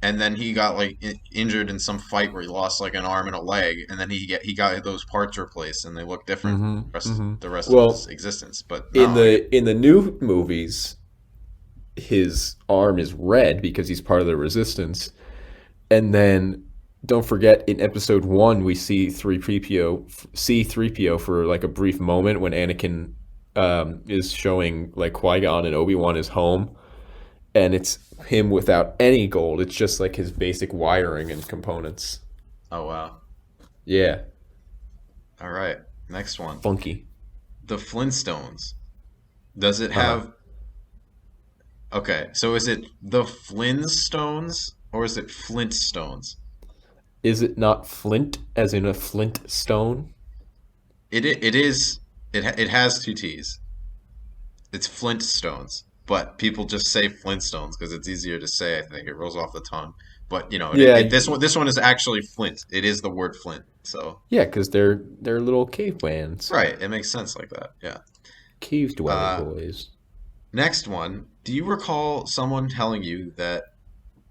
and then he got like injured in some fight where he lost like an arm and a leg, and then he got those parts replaced, and they look different Hmm. Hmm. the rest of his Well, existence. But no, in the new movies, his arm is red because he's part of the Resistance, and then don't forget in episode 1 we see 3PO see 3PO for like a brief moment when Anakin is showing like Qui-Gon and Obi-Wan his home, and it's him without any gold. It's just like his basic wiring and components. oh wow. Yeah, All right, next one. funky. The Flintstones. Does it Uh, have? Okay, so is it the Flintstones or is it Flintstones? is it not Flint as in a flint stone? It is. It has two T's. It's Flintstones, but people just say Flintstones because it's easier to say. I think it rolls off the tongue. But you know, Yeah, this one is actually Flint. It is the word Flint. So yeah, because they're little caveman's, right, it makes sense like that. Yeah. cave dwelling Uh, boys. Next one. Do you recall someone telling you that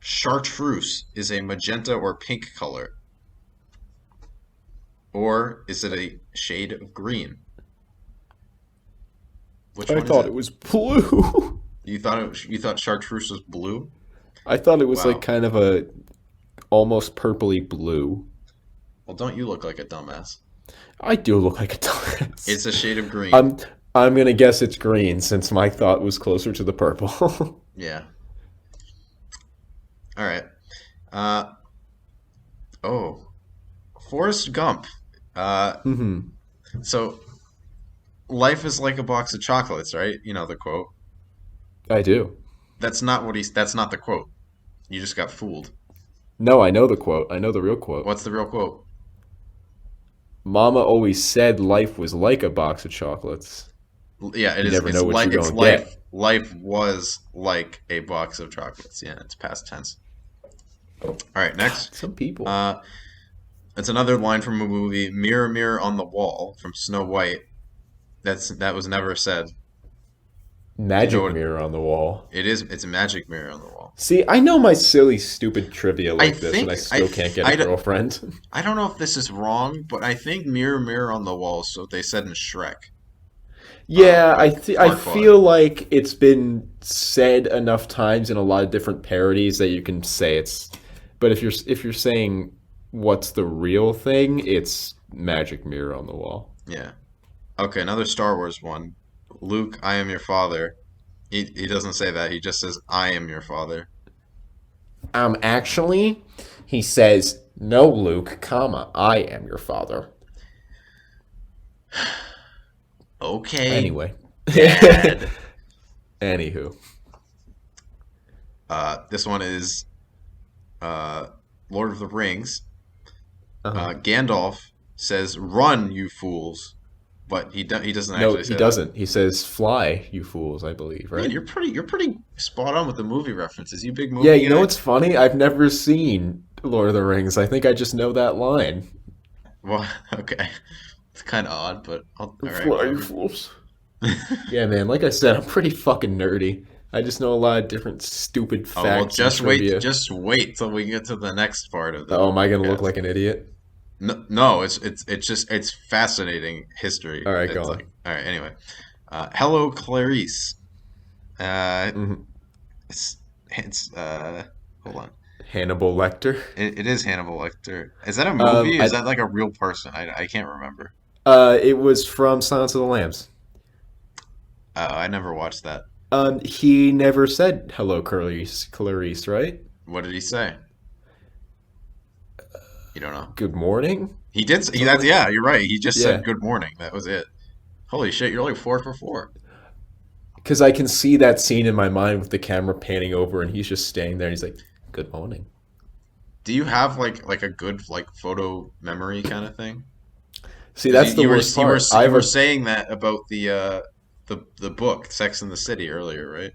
chartreuse is a magenta or pink color, or is it a shade of green? Which I one is thought it? it was blue. You thought chartreuse was blue? I thought it was like Wow. kind of a almost purpley blue. Well, don't you look like a dumbass? I do look like a dumbass. It's a shade of green. I'm I'm gonna guess it's green since my thought was closer to the purple. Yeah. All right. Uh, oh, Forrest Gump. Uh, hmm so life is like a box of chocolates, right? You know the quote. I do. That's not the quote. You just got fooled. No, I know the quote. I know the real quote. What's the real quote? Mama always said life was like a box of chocolates. Yeah, it You is. never know what you're It's gonna life. get. Life was like a box of chocolates. Yeah, it's past tense. All right, next. Some people. Uh, it's another line from a movie, "Mirror, Mirror on the Wall" from Snow White. That was never said. Do you know Magic what mirror on the wall. it is? It's a magic mirror on the wall. See, I know my silly, stupid trivia I like this, and I think still can't get a girlfriend. I don't know if this is wrong, but I think "Mirror, Mirror on the Wall" is what they said in Shrek. Yeah, With I Farquaad. feel like it's been said enough times in a lot of different parodies that you can say it's. But if you're saying what's the real thing, it's magic mirror on the wall. Yeah. Okay, another Star Wars one. Luke, I am your father. He doesn't say that. He just says, "I am your father." Actually, he says, "No, Luke, comma, I am your father." Okay, Anyway. Dad. Anywho. This one is uh, Lord of the Rings. Uh-huh. Gandalf says, "Run, you fools," but he doesn't No, actually he say that. doesn't. He says, "Fly, you fools," I believe, Man, right? you're pretty spot on with the movie references. You big Yeah, movie you know guy? what's funny? I've never seen Lord of the Rings. I think I just know that line. Well, okay. It's kind of odd, but all right, Fly, you whatever. fools. Yeah, man, like I said, I'm pretty fucking nerdy. I just know a lot of different stupid Oh, well, facts and trivia. just wait till we get to the next part of the Oh, am I gonna look podcast. like an idiot? No, no, it's just it's fascinating history. All right, go It's on. like, all right, anyway. Hello, Clarice. Uh, hmm it's hold on. Hannibal Lecter. It is Hannibal Lecter. Is that a Um, movie? Is I, that like a real person? I can't remember. it was from Silence of the Lambs. I never watched that. He never said hello, Clarice. Clarice, right? What did he say? You don't know. Good morning. He did. Something like Yeah, you're right. He just said yeah. good morning. That was it. Holy shit, you're like 4 for 4. Because I can see that scene in my mind with the camera panning over, and he's just staying there, and he's like, "Good morning." Do you have like a good like photo memory kind of thing? See, Because that's the worst part. I you have were a saying that about the book Sex and the City earlier, right?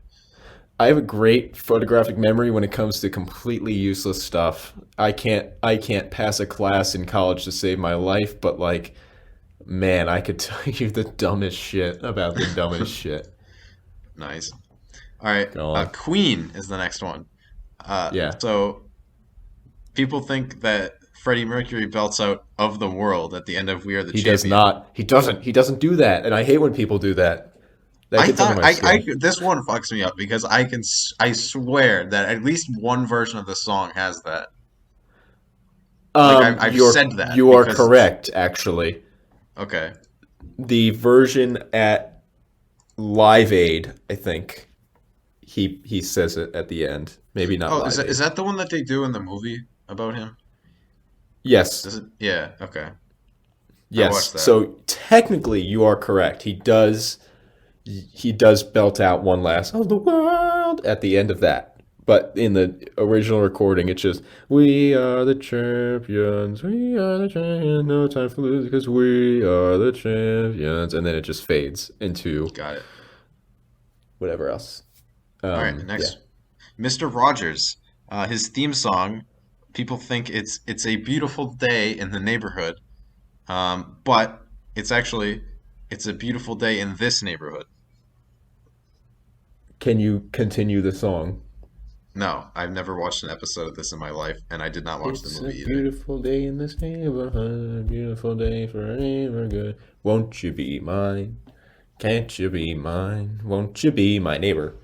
I have a great photographic memory when it comes to completely useless stuff. I can't pass a class in college to save my life, but like, man, I could tell you the dumbest shit about the dumbest shit. Nice. All right. Go on. Queen is the next one. Yeah. So people think that Freddie Mercury belts out "Of the World" at the end of "We Are the He does Champion." not. He doesn't do that, and I hate when people do that. That I gets under thought my skin. this one fucks me up because I swear that at least one version of the song has that. Like I've said that You are because correct, actually. okay. The version at Live Aid, I think he says it at the end. Maybe not Oh, Live is Aid. that the one that they do in the movie about him? Yes. Does it? Yeah. Okay. I watched Yes. that. So technically you are correct. He does belt out one last of the world at the end of that. But in the original recording it's just we are the champions, we are the champions, no time for losing because we are the champions, and then it just fades into Got it. whatever else. All right. Yeah. Next, Mr. Rogers. His theme song. People think it's a beautiful day in the neighborhood, but it's actually it's a beautiful day in this neighborhood. Can you continue the song? No, I've never watched an episode of this in my life, and I did not watch the It's a movie either. beautiful day in this neighborhood, a beautiful day for a neighborhood. Won't you be mine? Can't you be mine? Won't you be my neighbor?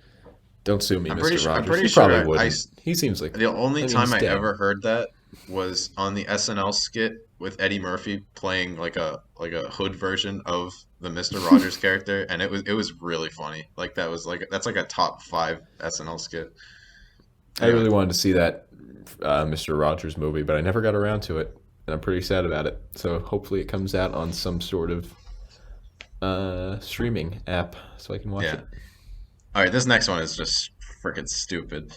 Don't sue me, Mr. I'm Rogers. pretty He probably sure wouldn't. He seems like, the only I mean, time he's I dead. ever heard that was on the SNL skit with Eddie Murphy playing like a hood version of the Mister Rogers character, and it was really funny. Like that's like a top five SNL skit. I Anyway, really wanted to see that Mr. Rogers movie, but I never got around to it, and I'm pretty sad about it. So hopefully it comes out on some sort of streaming app so I can watch yeah. it. All right, this next one is just freaking stupid.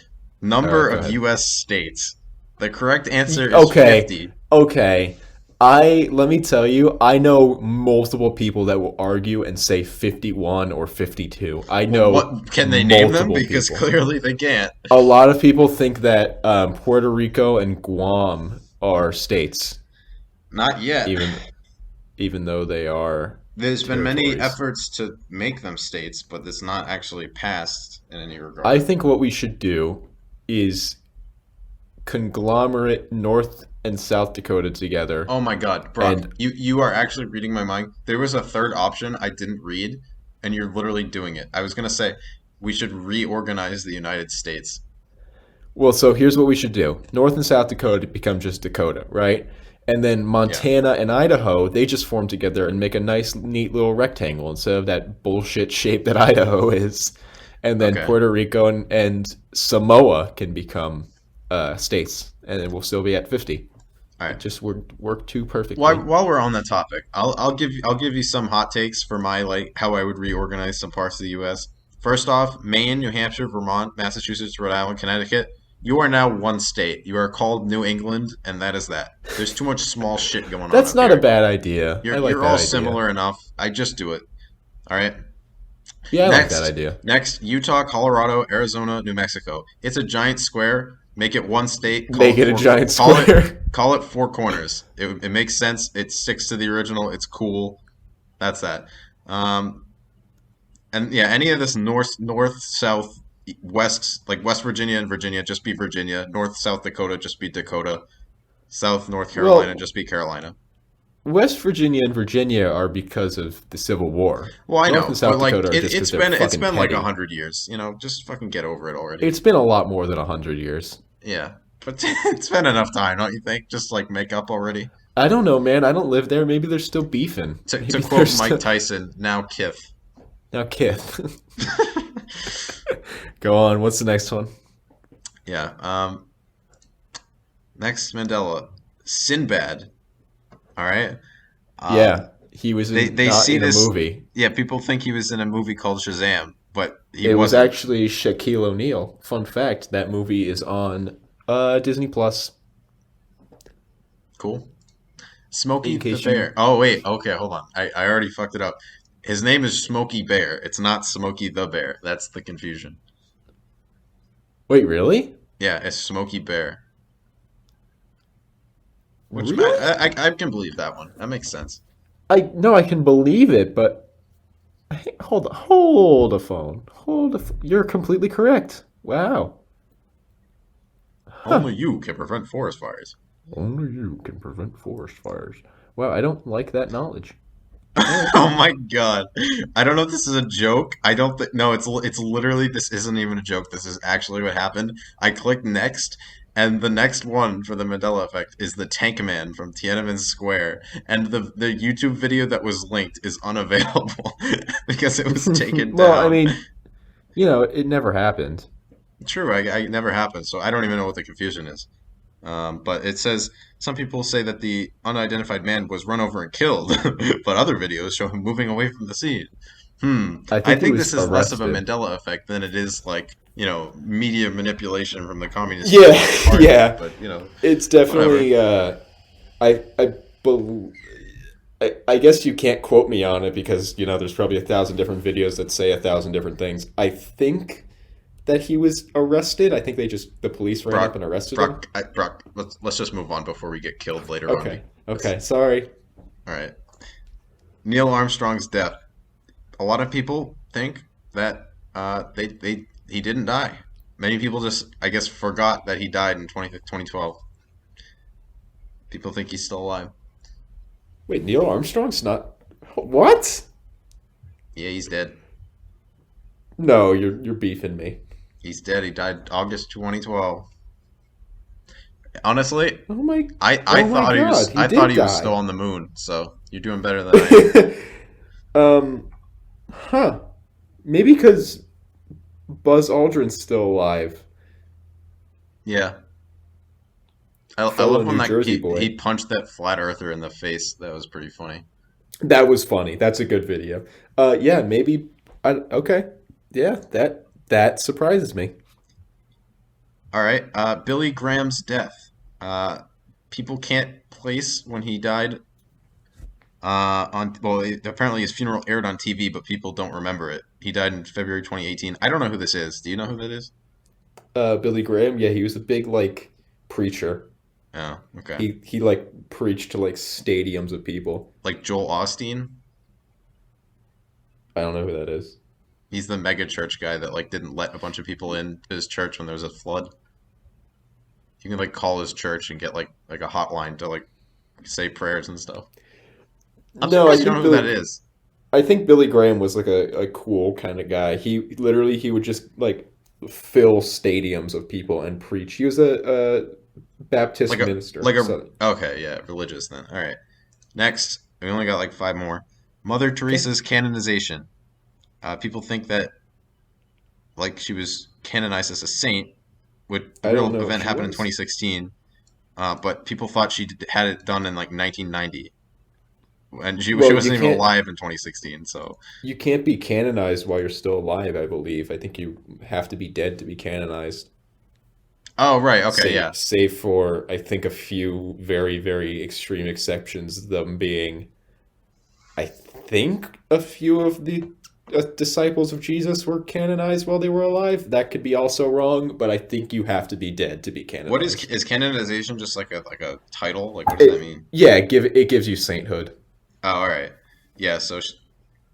All Number right, go of ahead. U.S. states. The correct answer is Okay, 50. okay. I let me tell you, I know multiple people that will argue and say 51 or 52. I Well, know what can they name them? multiple Because people. clearly they can't. A lot of people think that Puerto Rico and Guam are states, Not yet. even even though they are There's been many territories. efforts to make them states, but it's not actually passed in any I regard. think what we should do is conglomerate North and South Dakota together, Oh my God, Brock, and you are actually reading my mind. There was a third option I didn't read, and you're literally doing it. I was gonna say we should reorganize the United States. well, so here's what we should do. North and South Dakota become just Dakota, right? And then Yeah. Montana and Idaho, they just form together and make a nice, neat little rectangle instead of that bullshit shape that Idaho is. And then Okay. Puerto Rico and Samoa can become states, and then we'll still be at 50. All It right. just would work too While perfectly. while we're on that topic, I'll give you some hot takes for my like how I would reorganize some parts of the U.S. First off, Maine, New Hampshire, Vermont, Massachusetts, Rhode Island, Connecticut. You are now one state. You are called New England, and that is that. There's too much small shit going on That's up not a here. bad idea. I You're like you're that all idea. similar enough. I just do it. All right. Yeah, I like that Next, idea. next, Utah, Colorado, Arizona, New Mexico. It's a giant square. Make it one state. Make it a giant Call it square. call it four corners. It makes sense. It sticks to the original. It's cool. That's that. Um, and yeah, any of this north, south, west, like West Virginia and Virginia, just be Virginia. North, South Dakota, just be Dakota. South, North Carolina, Well, just be Carolina. West Virginia and Virginia are because of the Civil War. Well, I North and know, but South like Dakota are just it's because they're been it's fucking been like a petty. hundred years. Just fucking get over it already. It's been a lot more than 100 years. Yeah, but it's been enough time, don't you think? Just like make up already. I don't know, man. I don't live there. Maybe they're still beefing. To Maybe they're quote Mike still Tyson, now Kith. now Kith. Go on. What's the next one? Yeah. Next Mandela, Sinbad. All right. Um, Yeah, he was in they not see in a this. movie. Yeah, people think he was in a movie called Shazam, but he It was wasn't. actually Shaquille O'Neal. Fun fact: that movie is on Disney Plus. Cool. In Smokey the case you, Bear. Oh wait, okay, hold on. I already fucked it up. His name is Smokey Bear. It's not Smokey the Bear. That's the confusion. wait, really? Yeah, it's Smokey Bear. Which Really? I can believe that one. That makes sense. I no, I can believe it, but hold a phone, You're completely correct. Wow. Huh. Only you can prevent forest fires. Only you can prevent forest fires. Wow, I don't like that knowledge. All right. Oh my God. I don't know if this is a joke. I don't think no, it's literally this isn't even a joke. This is actually what happened. I clicked next and the next one for the Mandela effect is the Tank Man from Tiananmen Square and the YouTube video that was linked is unavailable because it was taken Well, I down. mean, it never happened. True, I it never happened, so I don't even know what the confusion is. But it says some people say that the unidentified man was run over and killed, but other videos show him moving away from the scene. I I think he think this was is less of a arrested. Mandela effect than it is like, media manipulation from the Communist Yeah, Party. yeah. But, It's whatever. definitely. I I, bel I guess you can't quote me on it because there's probably 1,000 different videos that say 1,000 different things. I think that he was arrested. I think the police ran up Brock, and arrested him. Brock, let's just move on before we get killed later on. Okay. This, Okay. Sorry. all right. Neil Armstrong's death. A lot of people think that he didn't die. Many people just, I guess, forgot that he died in 2012. People think he's still alive. Wait, Neil Armstrong's not. What? Yeah, he's dead. No, you're beefing me. He's dead. He died August 2012. Honestly, Oh my, I oh my thought he God, was he I thought did he was still die. on the moon. So you're doing better than I am. um, huh? Maybe because Buzz Aldrin's still alive. Yeah, I Fellow love when New that Jersey he boy. punched that flat earther in the face. That was pretty funny. That was funny. That's a good video. Yeah, maybe. Okay. Yeah, that surprises me. All right, Billy Graham's death. Uh, People can't place when he died. Apparently his funeral aired on TV, but people don't remember it. He died in February 2018. I don't know who this is. Do you know who that is? Billy Graham. Yeah, he was a big like preacher. Oh, okay. He like preached to like stadiums of people. Like Joel Osteen. I don't know who that is. He's the mega church guy that like didn't let a bunch of people in his church when there was a flood. You can like call his church and get like a hotline to like say prayers and stuff. I'm No, surprised you don't know who that is. I think Billy Graham was like a cool kind of guy. He would just like fill stadiums of people and preach. He was a Baptist Like a minister. So okay, yeah, religious then. All right. Next, we only got like five more. Mother okay, Teresa's canonization. People think that like she was canonized as a saint, which the I don't real know if event she happened in was. 2016. But people thought had it done in like 1990, and she Well, wasn't even alive in 2016. So, you can't be canonized while you're still alive, I believe. I think you have to be dead to be canonized. oh right, okay, Save yeah, save for I think a few very, very extreme exceptions, them being I think a few of the disciples of Jesus were canonized while they were alive. That could be also wrong, but I think you have to be dead to be what canonized. is canonization just like a title? Like, what does that mean? Yeah, it gives you sainthood. Oh, all right, yeah.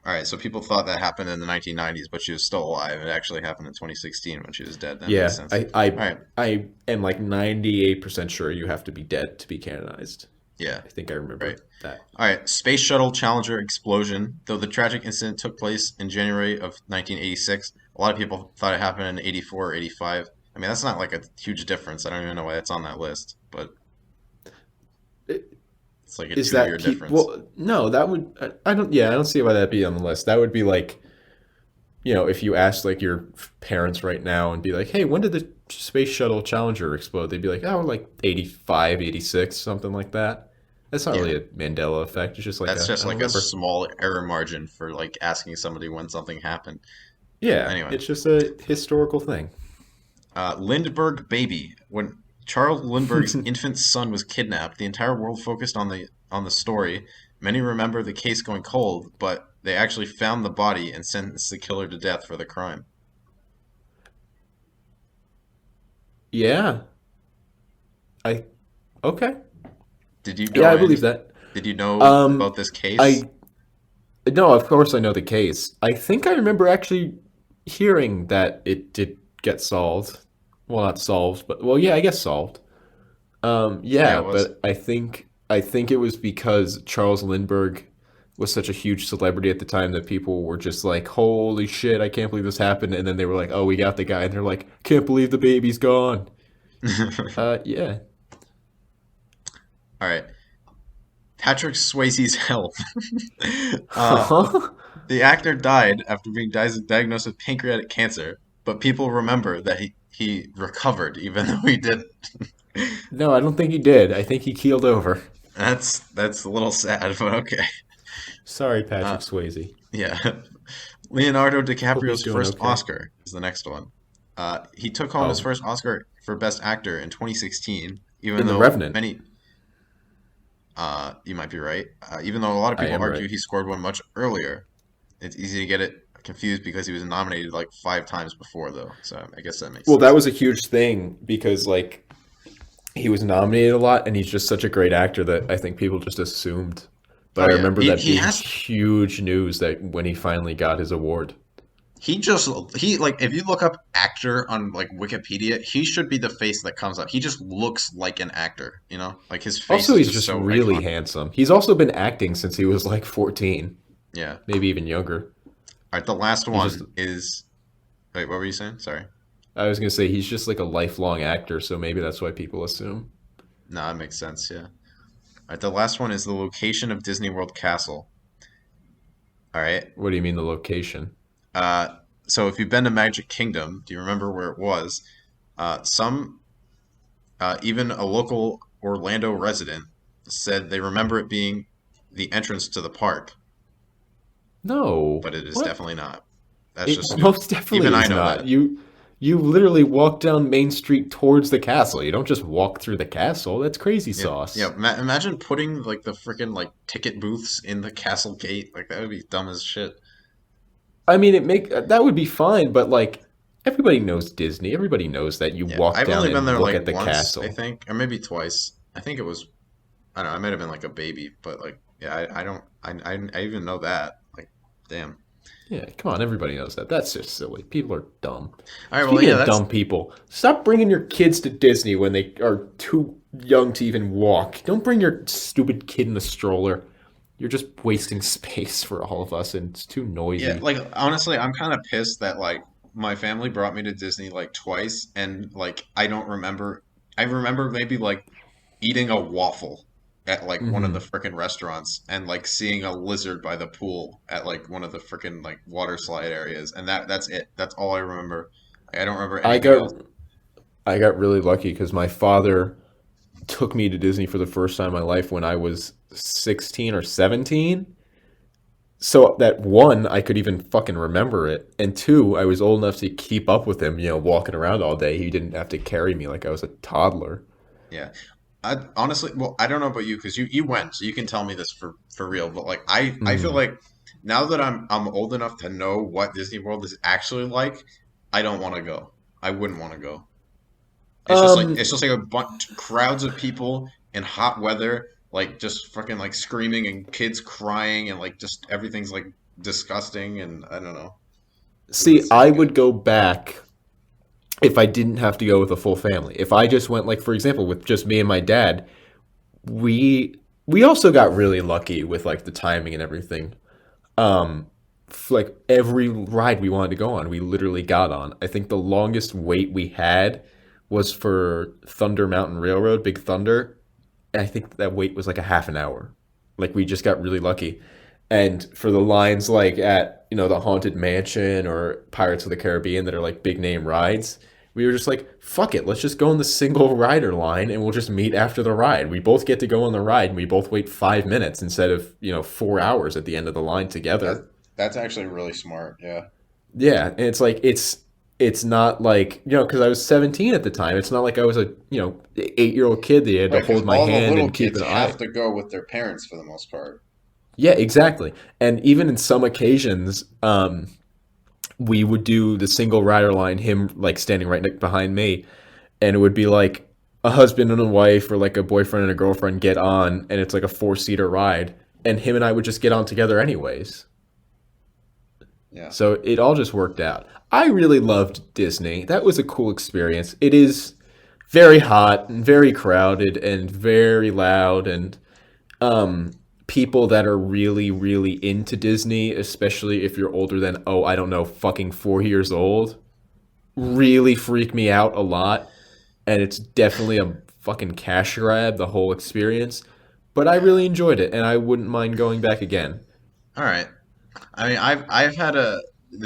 All right, so people thought that happened in the 1990s, but she was still alive. It actually happened in 2016 when she was dead. That makes Yeah, sense. All right, I am like 98% sure you have to be dead to be canonized. yeah, I think I right. remember that. All right, Space Shuttle Challenger explosion. Though the tragic incident took place in January of 1986, a lot of people thought it happened in 84 or 85. I mean, that's not like a huge difference. I don't even know why it's on that list, but it's like a Is 2 year that keep difference. well no, that would I don't yeah, I don't see why that'd be on the list. That would be like, if you asked like your parents right now and be like, "Hey, when did the Space Shuttle Challenger explode?" They'd be like, "Oh, like 85, 86, something like that." That's not Yeah, really a Mandela effect. It's just like that's a just I don't like a remember. small error margin for like asking somebody when something happened. Yeah, Anyway, it's just a historical thing. Lindbergh baby. When Charles Lindbergh's infant son was kidnapped, the entire world focused on the story. Many remember the case going cold, but they actually found the body and sentenced the killer to death for the crime. Yeah. I okay. Did you Yeah, know I believe any? that. Did you know Um about this case? I No, of course I know the case. I think I remember actually hearing that it did get solved. Well, not solved, but well, yeah, I guess solved. Yeah, Yeah, it was. but I think it was because Charles Lindbergh was such a huge celebrity at the time that people were just like, "Holy shit, I can't believe this happened." And then they were like, "Oh, we got the guy." And they're like, "Can't believe the baby's gone." Yeah. All right. Patrick Swayze's health. uh, Huh? the actor died after being diagnosed with pancreatic cancer, but people remember that he recovered even though he didn't. No, I don't think he did. I think he keeled over. That's a little sad, but okay. Sorry, Uh, Patrick Swayze. yeah. Leonardo Hope he's DiCaprio's doing first okay. Oscar is the next one. He took home his Oh, first Oscar for Best Actor in 2016, even in The though Revenant. you might be right. Even though a lot of I people am argue right. he scored one much earlier. It's easy to get it confused because he was nominated like five times before, though. So I guess that makes Well, that sense. was a huge thing because like he was nominated a lot and he's just such a great actor that I think people just assumed. But Oh I yeah, remember that he being has huge news that when he finally got his award. he just he like if you look up actor on like Wikipedia, he should be the face that comes up. He just looks like an actor, you know? Like his face Also, is he's just just so really iconic. handsome. He's also been acting since he was like 14, Yeah. maybe even younger. All right, the last He's just one is wait, what were you saying? Sorry. I was going to say he's just like a lifelong actor, so maybe that's why people assume. No, that makes sense. Yeah. All right. The last one is the location of Disney World Castle. All right. What do you mean the location? Uh, so if you've been to Magic Kingdom, do you remember where it was? Some, even a local Orlando resident said they remember it being the entrance to the park, No. but it is What? definitely not. That's It just stupid. most definitely Even I is know not. that. You literally walk down Main Street towards the castle. You don't just walk through the castle. That's crazy Yeah, yeah. sauce. Imagine putting like the freaking like ticket booths in the castle gate. Like that would be dumb as shit. I mean, it make that would be fine, but like everybody knows Disney. Everybody knows that you Yeah, walk I've down only been and there look like at the once, I castle. think, or maybe twice. I think it was. I don't know. I might have been like a baby, but like, yeah, I don't. I even know that. Like, damn. Yeah, come on, everybody knows that. That's just silly. People are dumb. All right. Well, Speaking yeah. of That's dumb people, stop bringing your kids to Disney when they are too young to even walk. Don't bring your stupid kid in a stroller. You're just wasting space for all of us, and it's too Yeah, noisy. like honestly, I'm kind of pissed that like my family brought me to Disney like twice, and like I don't remember. I remember maybe like eating a waffle at like one of the Hmm. frickin' restaurants, and like seeing a lizard by the pool at like one of the frickin' like water slide areas, and that's it. That's all I remember. Like, I don't remember I anything got else. I got really lucky because my father took me to Disney for the first time in my life when I was 16 or 17. So that one, I could even fucking remember it, and two, I was old enough to keep up with him. Walking around all day. He didn't have to carry me like I was a toddler. Yeah. I honestly, well, I don't know about you because you went, so you can tell me this for real. But like, I feel Mm. like now that I'm old enough to know what Disney World is actually like, I don't want to go. I wouldn't want to go. Um, It's just like a bunch crowds of people in hot weather, like just fucking like screaming and kids crying and like just everything's like disgusting and I don't know. Doesn't See, seem I good. would go back if I didn't have to go with a full family. If I just went, like for example, with just me and my dad, we we also got really lucky with like the timing and everything. Um, like every ride we wanted to go on, we literally got on. I think the longest wait we had was for Thunder Mountain Railroad, Big Thunder. And I think that wait was like a half an hour. Like we just got really lucky. And for the lines like at, the Haunted Mansion or Pirates of the Caribbean that are like big name rides, we were just like, fuck it, let's just go on the single rider line and we'll just meet after the ride. We both get to go on the ride and we both wait 5 minutes instead of, 4 hours at the end of the line That together. that's actually really smart. Yeah. Yeah, and it's like it's not like, because I was 17 at the time. It's not like I was a, 8-year-old kid that you had to Right, because hold my all the hand little and keep kids an have eye. to go with their parents for the most part. Yeah, exactly. And even in some occasions, we would do the single rider line, him like standing right behind me, and it would be like a husband and a wife or like a boyfriend and a girlfriend get on, and it's like a four-seater ride, and him and I would just get on together anyways. Yeah. So it all just worked out. I really loved Disney. That was a cool experience. It is very hot and very crowded and very loud and people that are really really into Disney, especially if you're older than I don't know, fucking 4 years old, really freak me out a lot, and it's definitely a fucking cash grab the whole experience. But I really enjoyed it and I wouldn't mind going back again. All right. I mean, I've had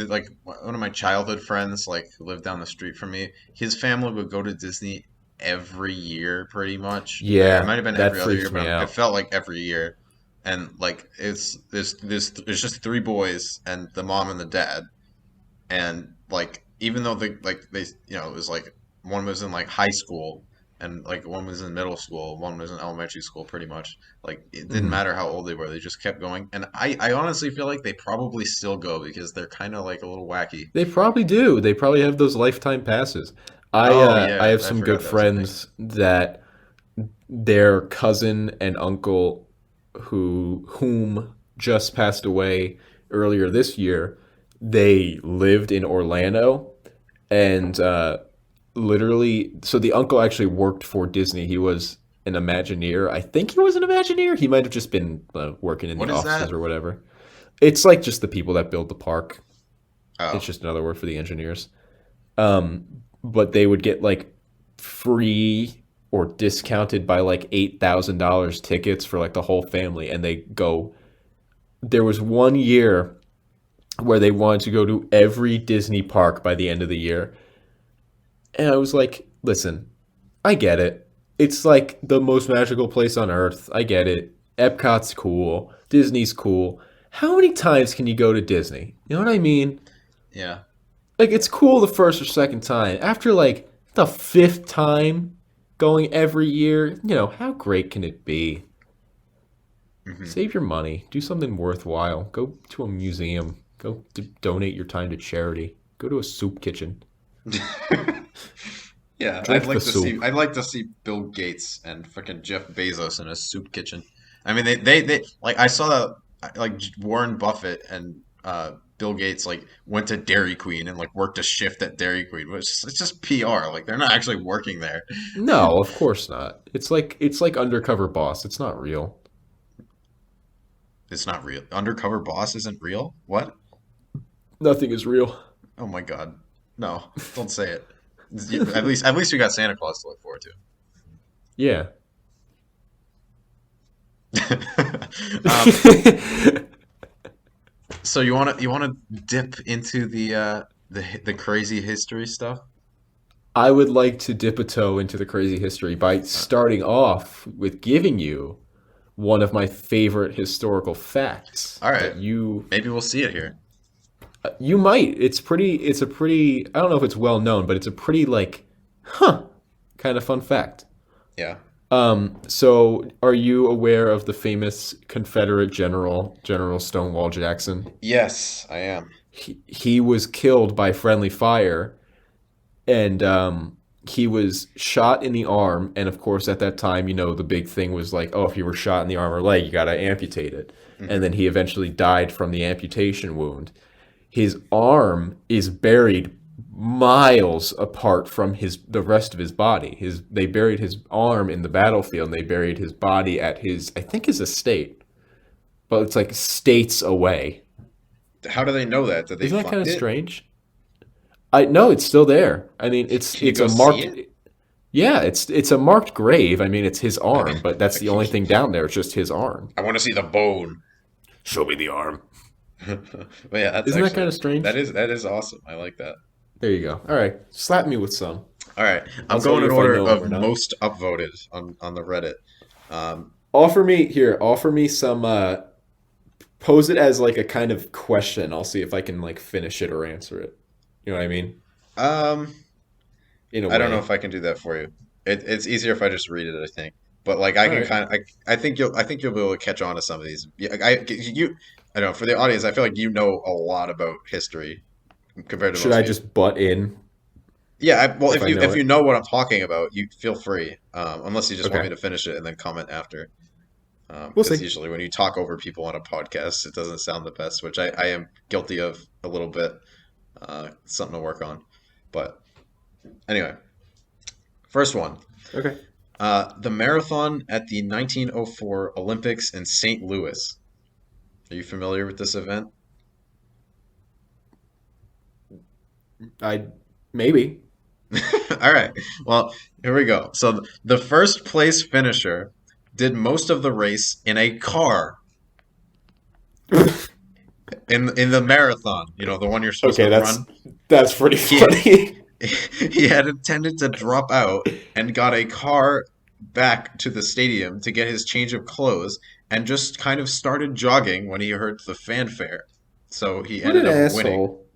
like one of my childhood friends like who lived down the street from me. His family would go to Disney every year, pretty much. It Yeah, might have been that every other freaks year, me but it out. felt like every year. And like it's just three boys and the mom and the dad. And like even though they it was like one was in like high school and like one was in middle school, one was in elementary school, pretty much. Like it didn't Mhm. matter how old they were, they just kept going. And I honestly feel like they probably still go because they're kind of like a little wacky. They probably do. They probably have those lifetime passes. Oh I yeah, have I some forgot good that was a thing. friends that their cousin and uncle whom just passed away earlier this year, they lived in Orlando, and literally, so the uncle actually worked for Disney. He was an Imagineer. I think he was an Imagineer. He might have just been working in the What is offices that? or whatever. It's like just the people that build the park. It's Oh, just another word for the engineers. But they would get like free or discounted by like $8,000 tickets for like the whole family, and they go. There was one year where they wanted to go to every Disney park by the end of the year, and I was like, listen, I get it. It's like the most magical place on earth. I get it. Epcot's cool. Disney's cool. How many times can you go to Disney? You know what I mean? Yeah. Like, it's cool the first or second time. After like the fifth time going every year, how great can it be? Hmm. Save your money. Do something worthwhile. Go to a museum. Go donate your time to charity. Go to a soup kitchen. Yeah, Drink the soup. I'd like to see Bill Gates and freaking Jeff Bezos in a soup kitchen. I mean, they like I saw that like Warren Buffett and Bill Gates like went to Dairy Queen and like worked a shift at Dairy Queen, which it's just PR. Like they're not actually working there. No, of course not. It's like Undercover Boss. It's not real. It's not real. Undercover Boss isn't real? What? Nothing is real. Oh my God. No, don't say it. At least we got Santa Claus to look forward Yeah. to. So you want to dip into the crazy history stuff? I would like to dip a toe into the crazy history by starting off with giving you one of my favorite historical facts All right, that maybe we'll see it here. you might. It's a pretty, I don't know if it's well known, but it's a pretty like, huh, kind of fun fact. Yeah. So are you aware of the famous Confederate General Stonewall Jackson? Yes, I am. He was killed by friendly fire, and he was shot in the arm. And of course, at that time, the big thing was like, oh, if you were shot in the arm or leg, you got to amputate it. And Hmm. then he eventually died from the amputation wound. His arm is buried miles apart from the rest of his body. They buried his arm in the battlefield, and they buried his body at his, I think, his estate, but it's like states away. How do they know that? Did they Isn't that kind find of it? strange? I no, it's still there. I mean, it's Can you it's go a see marked. it? Yeah, it's a marked grave. I mean, it's his arm, but that's the only thing down there. It's just his arm. I want to see the bone. Show me the arm. But yeah, that's Isn't that kind actually of strange? that is awesome. I like that. There you go. All right, slap me with some. All right, I'll I'm tell going you in if I order know him of or not. most upvoted on the Reddit. Um, Offer me some. Pose it as like a kind of question. I'll see if I can like finish it or answer it. You know what I mean? um, In a I don't know way. if I can do that for you. It's easier if I just read it, I think. But like I All can right. kind of I think you'll be able to catch on to some of these. Yeah, I don't know, for the audience, I feel like you know a lot about history compared to Should most I people. just butt in Yeah, well, if I know if you it? know what I'm talking about, you feel free. Unless you just want me Okay. to finish it and then comment after. We'll Because see. usually when you talk over people on a podcast, it doesn't sound the best, which I am guilty of a little bit. Something to work on. But anyway, first one. Okay. The marathon at the 1904 Olympics in St. Louis. Are you familiar with this event? I maybe. All right. Well, here we go. So the first place finisher did most of the race in a car in the marathon, the one you're supposed Okay, to that's run. that's pretty He funny. he had intended to drop out and got a car back to the stadium to get his change of clothes and just kind of started jogging when he heard the fanfare. So he What ended an up winning. asshole.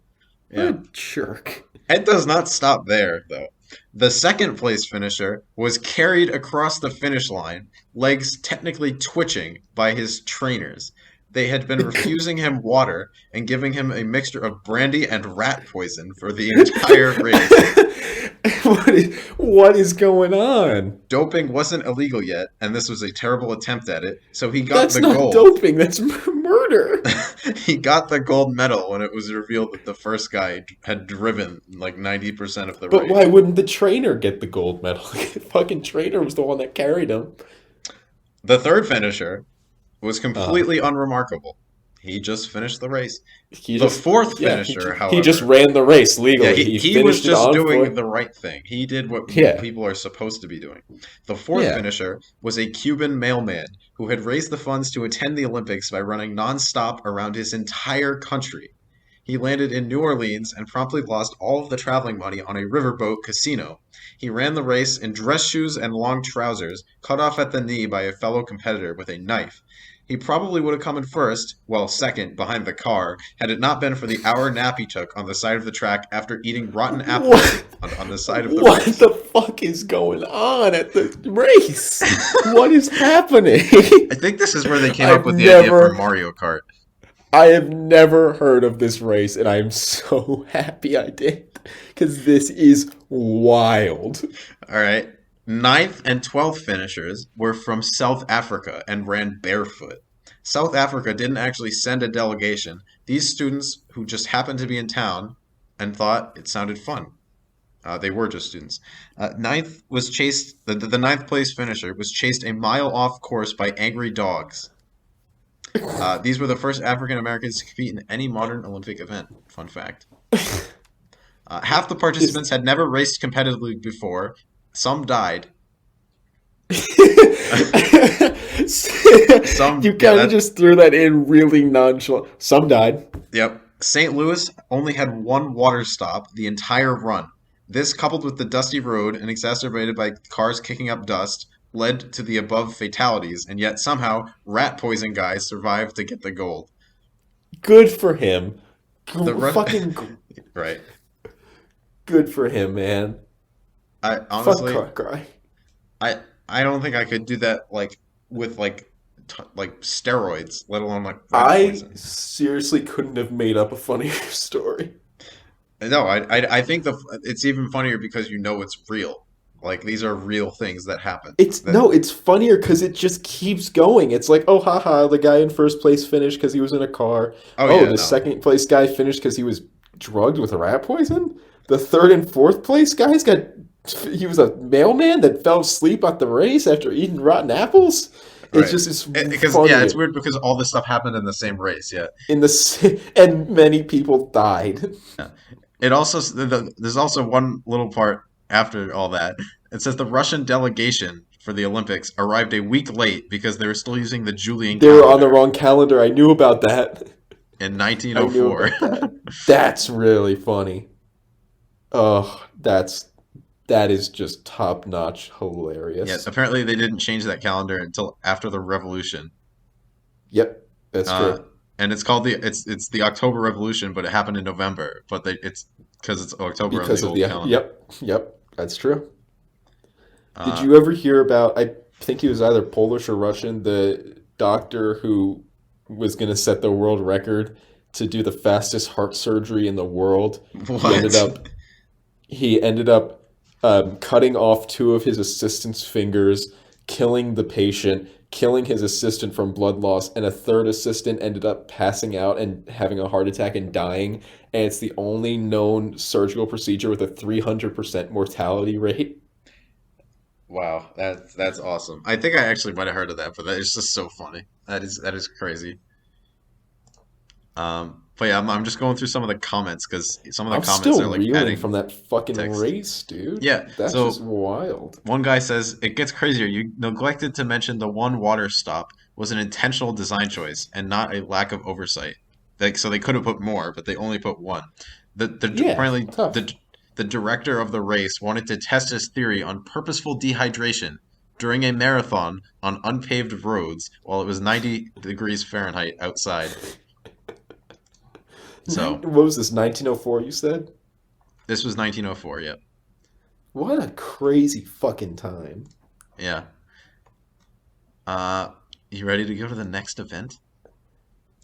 What Yeah. a jerk. It does not stop there, though. The second place finisher was carried across the finish line, legs technically twitching by his trainers. They had been refusing him water and giving him a mixture of brandy and rat poison for the entire race. what is going on? Doping wasn't illegal yet, and this was a terrible attempt at it, so he got That's the not gold. doping. That's murder. He got the gold medal when it was revealed that the first guy had driven like 90% of the But why race. wouldn't the trainer get the gold medal? The fucking trainer was the one that carried him. The third finisher was Uh, completely unremarkable. He just finished the race. He The just, fourth yeah, finisher, he just however, ran the race yeah, legally. he, He he was finished it just on doing foot. the right thing. He did what Yeah, people are supposed to be doing. The fourth yeah. finisher was a Cuban mailman who had raised the funds to attend the Olympics by running nonstop around his entire country. He landed in New Orleans and promptly lost all of the traveling money on a riverboat casino. He ran the race in dress shoes and long trousers, cut off at the knee by a fellow competitor with a knife. He probably would have come in first, well, second, behind the car, had it not been for the hour nap he took on the side of the track after eating rotten apples What? on the side of the What race. the fuck is going on at the race? What is happening? I think this is where they came up I've with the idea for never, Mario Kart. I have never heard of this race, and I am so happy I did because this is wild. All right. Ninth and 12th finishers were from South Africa and ran barefoot. South Africa didn't actually send a delegation. These students who just happened to be in town and thought it sounded fun. They were just students. Ninth was chased. The ninth place finisher was chased a mile off course by angry dogs. These were the first African Americans to compete in any modern Olympic event. Fun fact. Half the Is participants had never raced competitively before. Some died. Some, You yeah, kind of just threw that in really nonchalant. Some died. yep. St. Louis only had one water stop the entire run. This, coupled with the dusty road and exacerbated by cars kicking up dust, led to the above fatalities, and yet somehow rat poison guys survived to get the gold. Good for him. The run, Fucking right? good for him, man. I Fuck honestly, Cry. I don't think I could do that like with like steroids, let alone like rat I poison. seriously couldn't have made up a funnier story. No, I think it's even funnier because you know it's real. Like these are real things that happen. It's That no, it's funnier because it just keeps going. It's like, oh, haha, the guy in first place finished because he was in a car. oh Oh, yeah, the no, second place guy finished because he was drugged with rat poison. The third and fourth place guys got. He was a mailman that fell asleep at the race after eating rotten apples. It's right? just it's Because yeah, it's funnier weird because all this stuff happened in the same race. Yeah, in the and many people died. yeah. It also there's also one little part after all that. It says the Russian delegation for the Olympics arrived a week late because they were still using the Julian They were on the calendar wrong calendar. I knew about that. in I knew 1904. about that. That's really funny. Oh, that is just top notch Yeah, hilarious. apparently they didn't change that calendar until after the revolution. Yep, that's Uh, true. and it's the October Revolution, but it happened in November. But it's because it's October on the Because of old the calendar. yep, that's true. Did Uh, you ever hear about I think he was either Polish or Russian, the doctor who was going to set the world record to do the fastest heart surgery in the world. He ended what? up he ended up cutting off two of his assistant's fingers, killing the patient, killing his assistant from blood loss, and a third assistant ended up passing out and having a heart attack and dying. And it's the only known surgical procedure with a 300% mortality rate. Wow, that's awesome. I think I actually might have heard of that, but that is just so funny. That is crazy. But yeah, I'm just going through some of the comments because some of the I'm comments still are like reeling adding from that fucking text. race, dude. Yeah, That's just so wild. one guy says it gets crazier. You neglected to mention the one water stop was an intentional design choice and not a lack of oversight. So they could have put more, but they only put one. Yeah, Apparently tough. the director of the race wanted to test his theory on purposeful dehydration during a marathon on unpaved roads while it was 90 degrees Fahrenheit outside. So What was this, 1904 you said? this was 1904. Yep. What a crazy fucking time. Yeah. Uh, you ready to go to the next event?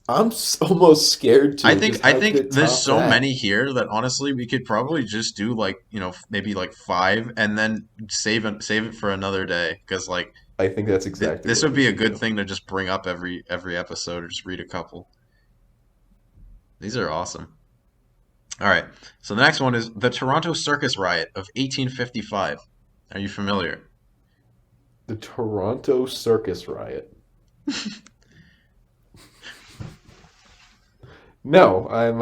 Almost scared to. Just I how could think it there's top so that? many here that honestly we could probably just do like, maybe like five and then save it for another day because like I think that's exactly this what would we be a should good do. thing to just bring up every episode or just read a couple. These are awesome. All right. So the next one is the Toronto Circus Riot of 1855. Are you familiar? The Toronto Circus Riot. No, I'm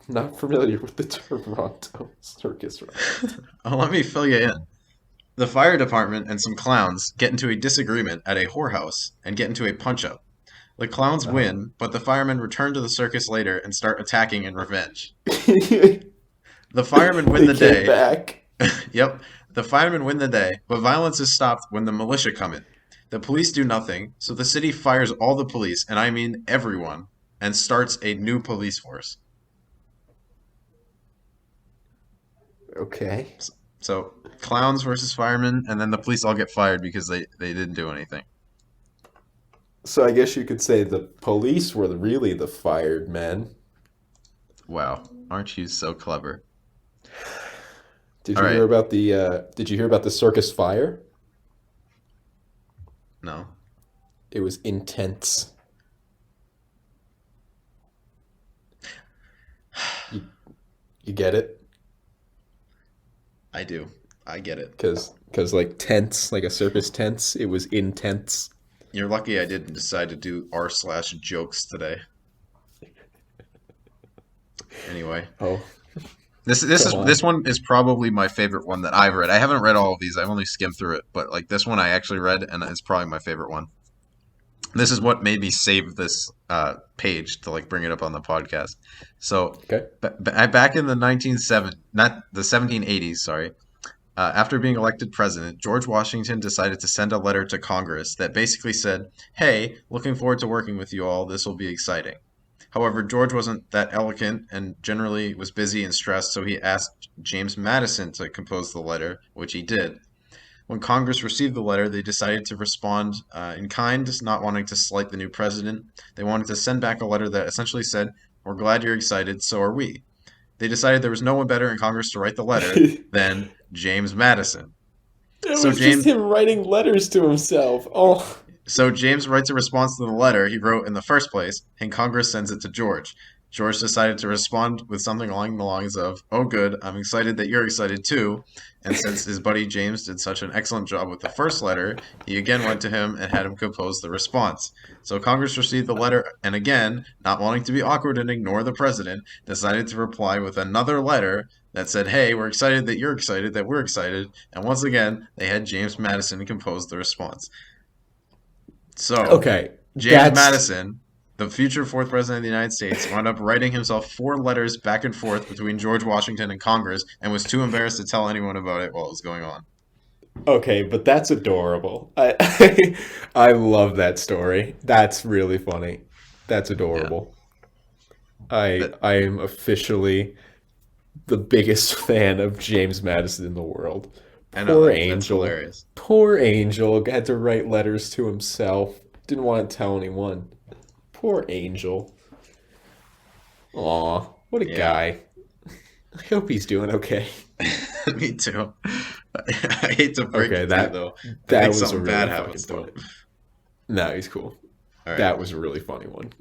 not familiar with the Toronto Circus Riot. Oh, let me fill you in. The fire department and some clowns get into a disagreement at a whorehouse and get into a punch-up. The clowns Uh-huh. win, but the firemen return to the circus later and start attacking in revenge. The firemen win They the came day. back. Yep, the firemen win the day, but violence is stopped when the militia come in. The police do nothing, so the city fires all the police, and I mean everyone, and starts a new police force. Okay. So, clowns versus firemen, and then the police all get fired because they didn't do anything. So I guess you could say the police were really the fired men. Wow, aren't you so clever? Did All you hear right, about the did you hear about the circus fire? no, It was intense. You you get it? I do. I get it. Cause like tense, like a circus tense, it was intense. You're lucky I didn't decide to do r/jokes today. Anyway, Oh, this go this on. one is probably my favorite one that I've read. I haven't read all of these. I've only skimmed through it, but like this one I actually read, and it's probably my favorite one. This is what made me save this page to like bring it up on the podcast. So Okay. back in the 1970, not the 1780s, sorry. After being elected president, George Washington decided to send a letter to Congress that basically said, "Hey, looking forward to working with you all. This will be exciting." However, George wasn't that eloquent and generally was busy and stressed, so he asked James Madison to compose the letter, which he did. When Congress received the letter, they decided to respond in kind, not wanting to slight the new president. They wanted to send back a letter that essentially said, "We're glad you're excited, so are we." They decided there was no one better in Congress to write the letter It than James Madison. So was just James him writing letters to himself. Oh, So James writes a response to the letter he wrote in the first place, and Congress sends it to George. George decided to respond with something along the lines of, "Oh, good, I'm excited that you're excited too." And since his buddy James did such an excellent job with the first letter, he again went to him and had him compose the response. So Congress received the letter, and again, not wanting to be awkward and ignore the president, decided to reply with another letter that said, "Hey, we're excited that you're excited, that we're excited." And once again, they had James Madison compose the response. So, okay. James That's Madison, the future fourth president of the United States, wound up writing himself four letters back and forth between George Washington and Congress and was too embarrassed to tell anyone about it while it was going on. okay, but that's adorable. I love that story. That's really funny. That's Yeah. adorable. That I am officially the biggest fan of James Madison in the world. I know Poor that's Angel. hilarious. Poor Angel had to write letters to himself. Didn't want to tell anyone. Poor Angel. Aw, what a Yeah. guy. I hope he's doing okay. Me too. I hate to break Okay, it to you though. I that think was a something bad really fucking happens to him. funny. No, he's cool. All right. That was a really funny one.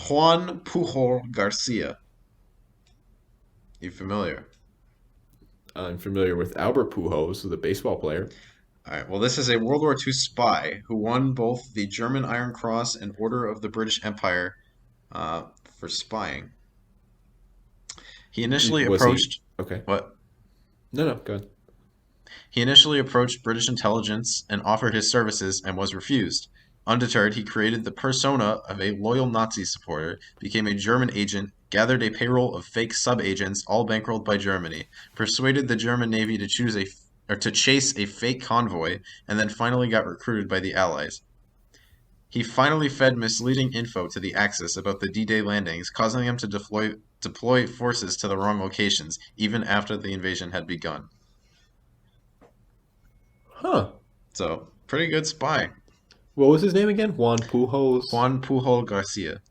Juan Pujol Garcia. You familiar? I'm familiar with Albert Pujols, the baseball player. All right. Well, this is a World War II spy who won both the German Iron Cross and Order of the British Empire for spying. He initially Was he approached okay? what? No, no, go ahead. He initially approached British intelligence and offered his services and was refused. Undeterred, he created the persona of a loyal Nazi supporter, became a German agent, gathered a payroll of fake sub-agents, all bankrolled by Germany, persuaded the German Navy to choose a or to chase a fake convoy, and then finally got recruited by the Allies. He finally fed misleading info to the Axis about the D-Day landings, causing them to deploy forces to the wrong locations, even after the invasion had begun. Huh? So, pretty good spy. What was his name again? Juan Pujols. Juan Pujol Garcia.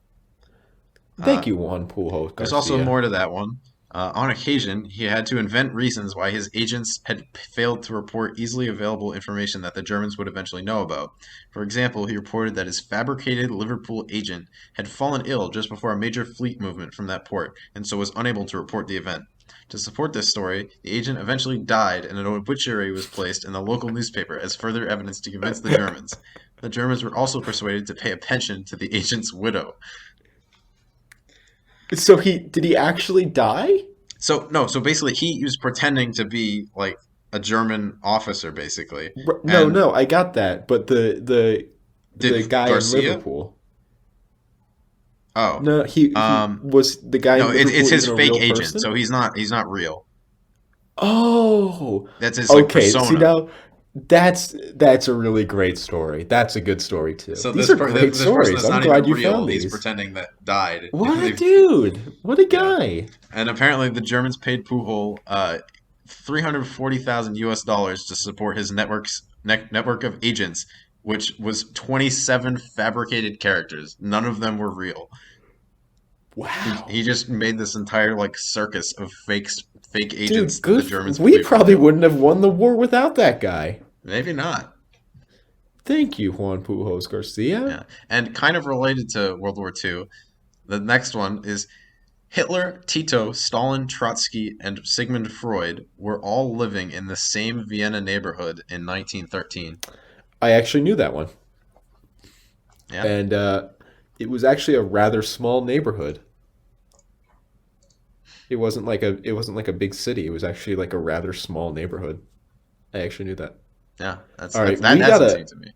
Thank Uh, you, Juan Pujols there's also Garcia. more to that one. On occasion, he had to invent reasons why his agents had failed to report easily available information that the Germans would eventually know about. For example, he reported that his fabricated Liverpool agent had fallen ill just before a major fleet movement from that port, and so was unable to report the event. To support this story, the agent eventually died, and an obituary was placed in the local newspaper as further evidence to convince the Germans. The Germans were also persuaded to pay a pension to the agent's widow. So did he actually die? So no, so basically he was pretending to be like a German officer, basically. No, And no, I got that. But the did guy in Garcia? Liverpool. Oh, No, he um, was the guy no, in it's Liverpool his even a fake real agent, so person? he's not real. Oh, That's his like okay. See persona. now, that's a really great story. That's a good story too. So These are great this person stories. that's I'm not even glad you real. found He's these. pretending that died. What a dude! What a Yeah, guy! and apparently the Germans paid Pujol 340,000 US dollars to support his network of agents, which was 27 fabricated characters. None of them were real. He Wow, just made this entire like circus of fake agents dude, that the good. Germans We believed were probably real. wouldn't have won the war without that guy. Maybe not. Thank you, Juan Pujos Garcia. Yeah. And kind of related to World War II, the next one is Hitler, Tito, Stalin, Trotsky, and Sigmund Freud were all living in the same Vienna neighborhood in 1913. I actually knew that one, Yeah. and it was actually a rather small neighborhood. It wasn't like a big city. It was actually like a rather small neighborhood. I actually knew that. Yeah. All right, That's insane to me.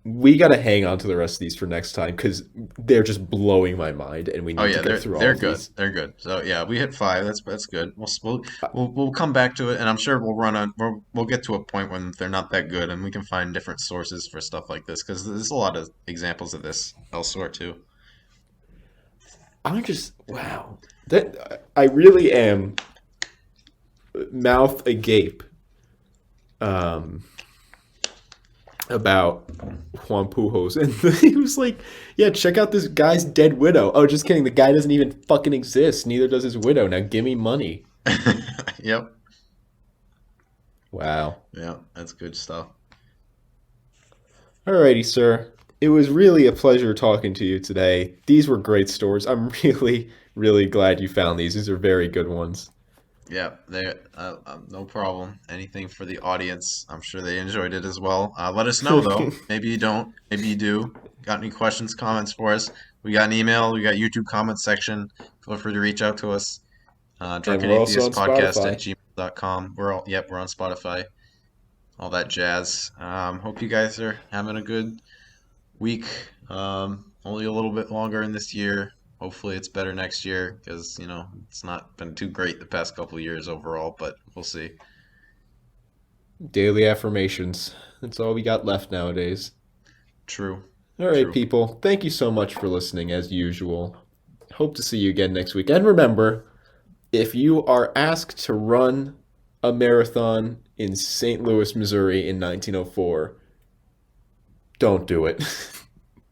we gotta hang on to the rest of these for next time because they're just blowing my mind, and we Oh need to yeah, go through all they're of good. these. They're good. So yeah, we hit five. That's good. Uh, We'll come back to it, and I'm sure we'll get to a point when they're not that good, and we can find different sources for stuff like this because there's a lot of examples of this elsewhere too. I'm just wow. That I really am mouth agape um, about Juan Pujos, and he was like, "Yeah, check out this guy's dead widow." Oh, just kidding. The guy doesn't even fucking exist. Neither does his widow. Now give me money. Yep. Wow. Yeah, that's good stuff. Alrighty, sir. It was really a pleasure talking to you today. These were great stories. I'm really, really glad you found these. These are very good ones. Yeah, no problem. Anything for the audience. I'm sure they enjoyed it as well. Let us know though. Maybe you don't. Maybe you do. Got any questions, comments for us? We got an email. We got YouTube comment section. Feel free to reach out to us. And Drunken we're also on Atheist Podcast at Spotify. gmail.com. We're on Spotify. All that jazz. Hope you guys are having a good week. Only a little bit longer in this year. Hopefully it's better next year because, it's not been too great the past couple of years overall, but we'll see. Daily affirmations. That's all we got left nowadays. True. All right, True. people. Thank you so much for listening as usual. Hope to see you again next week. And remember, if you are asked to run a marathon in St. Louis, Missouri in 1904, don't do it.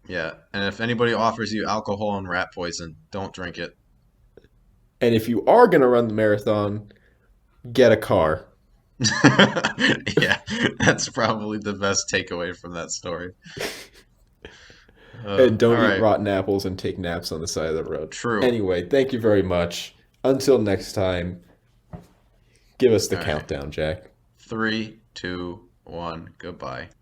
Yeah. And if anybody offers you alcohol and rat poison, don't drink it. And if you are going to run the marathon, get a car. Yeah. That's probably the best takeaway from that story. And All don't eat right. rotten apples and take naps on the side of the road. True. Anyway, thank you very much. Until next time, give us the All right. countdown, Jack. 3, 2, 1. Goodbye.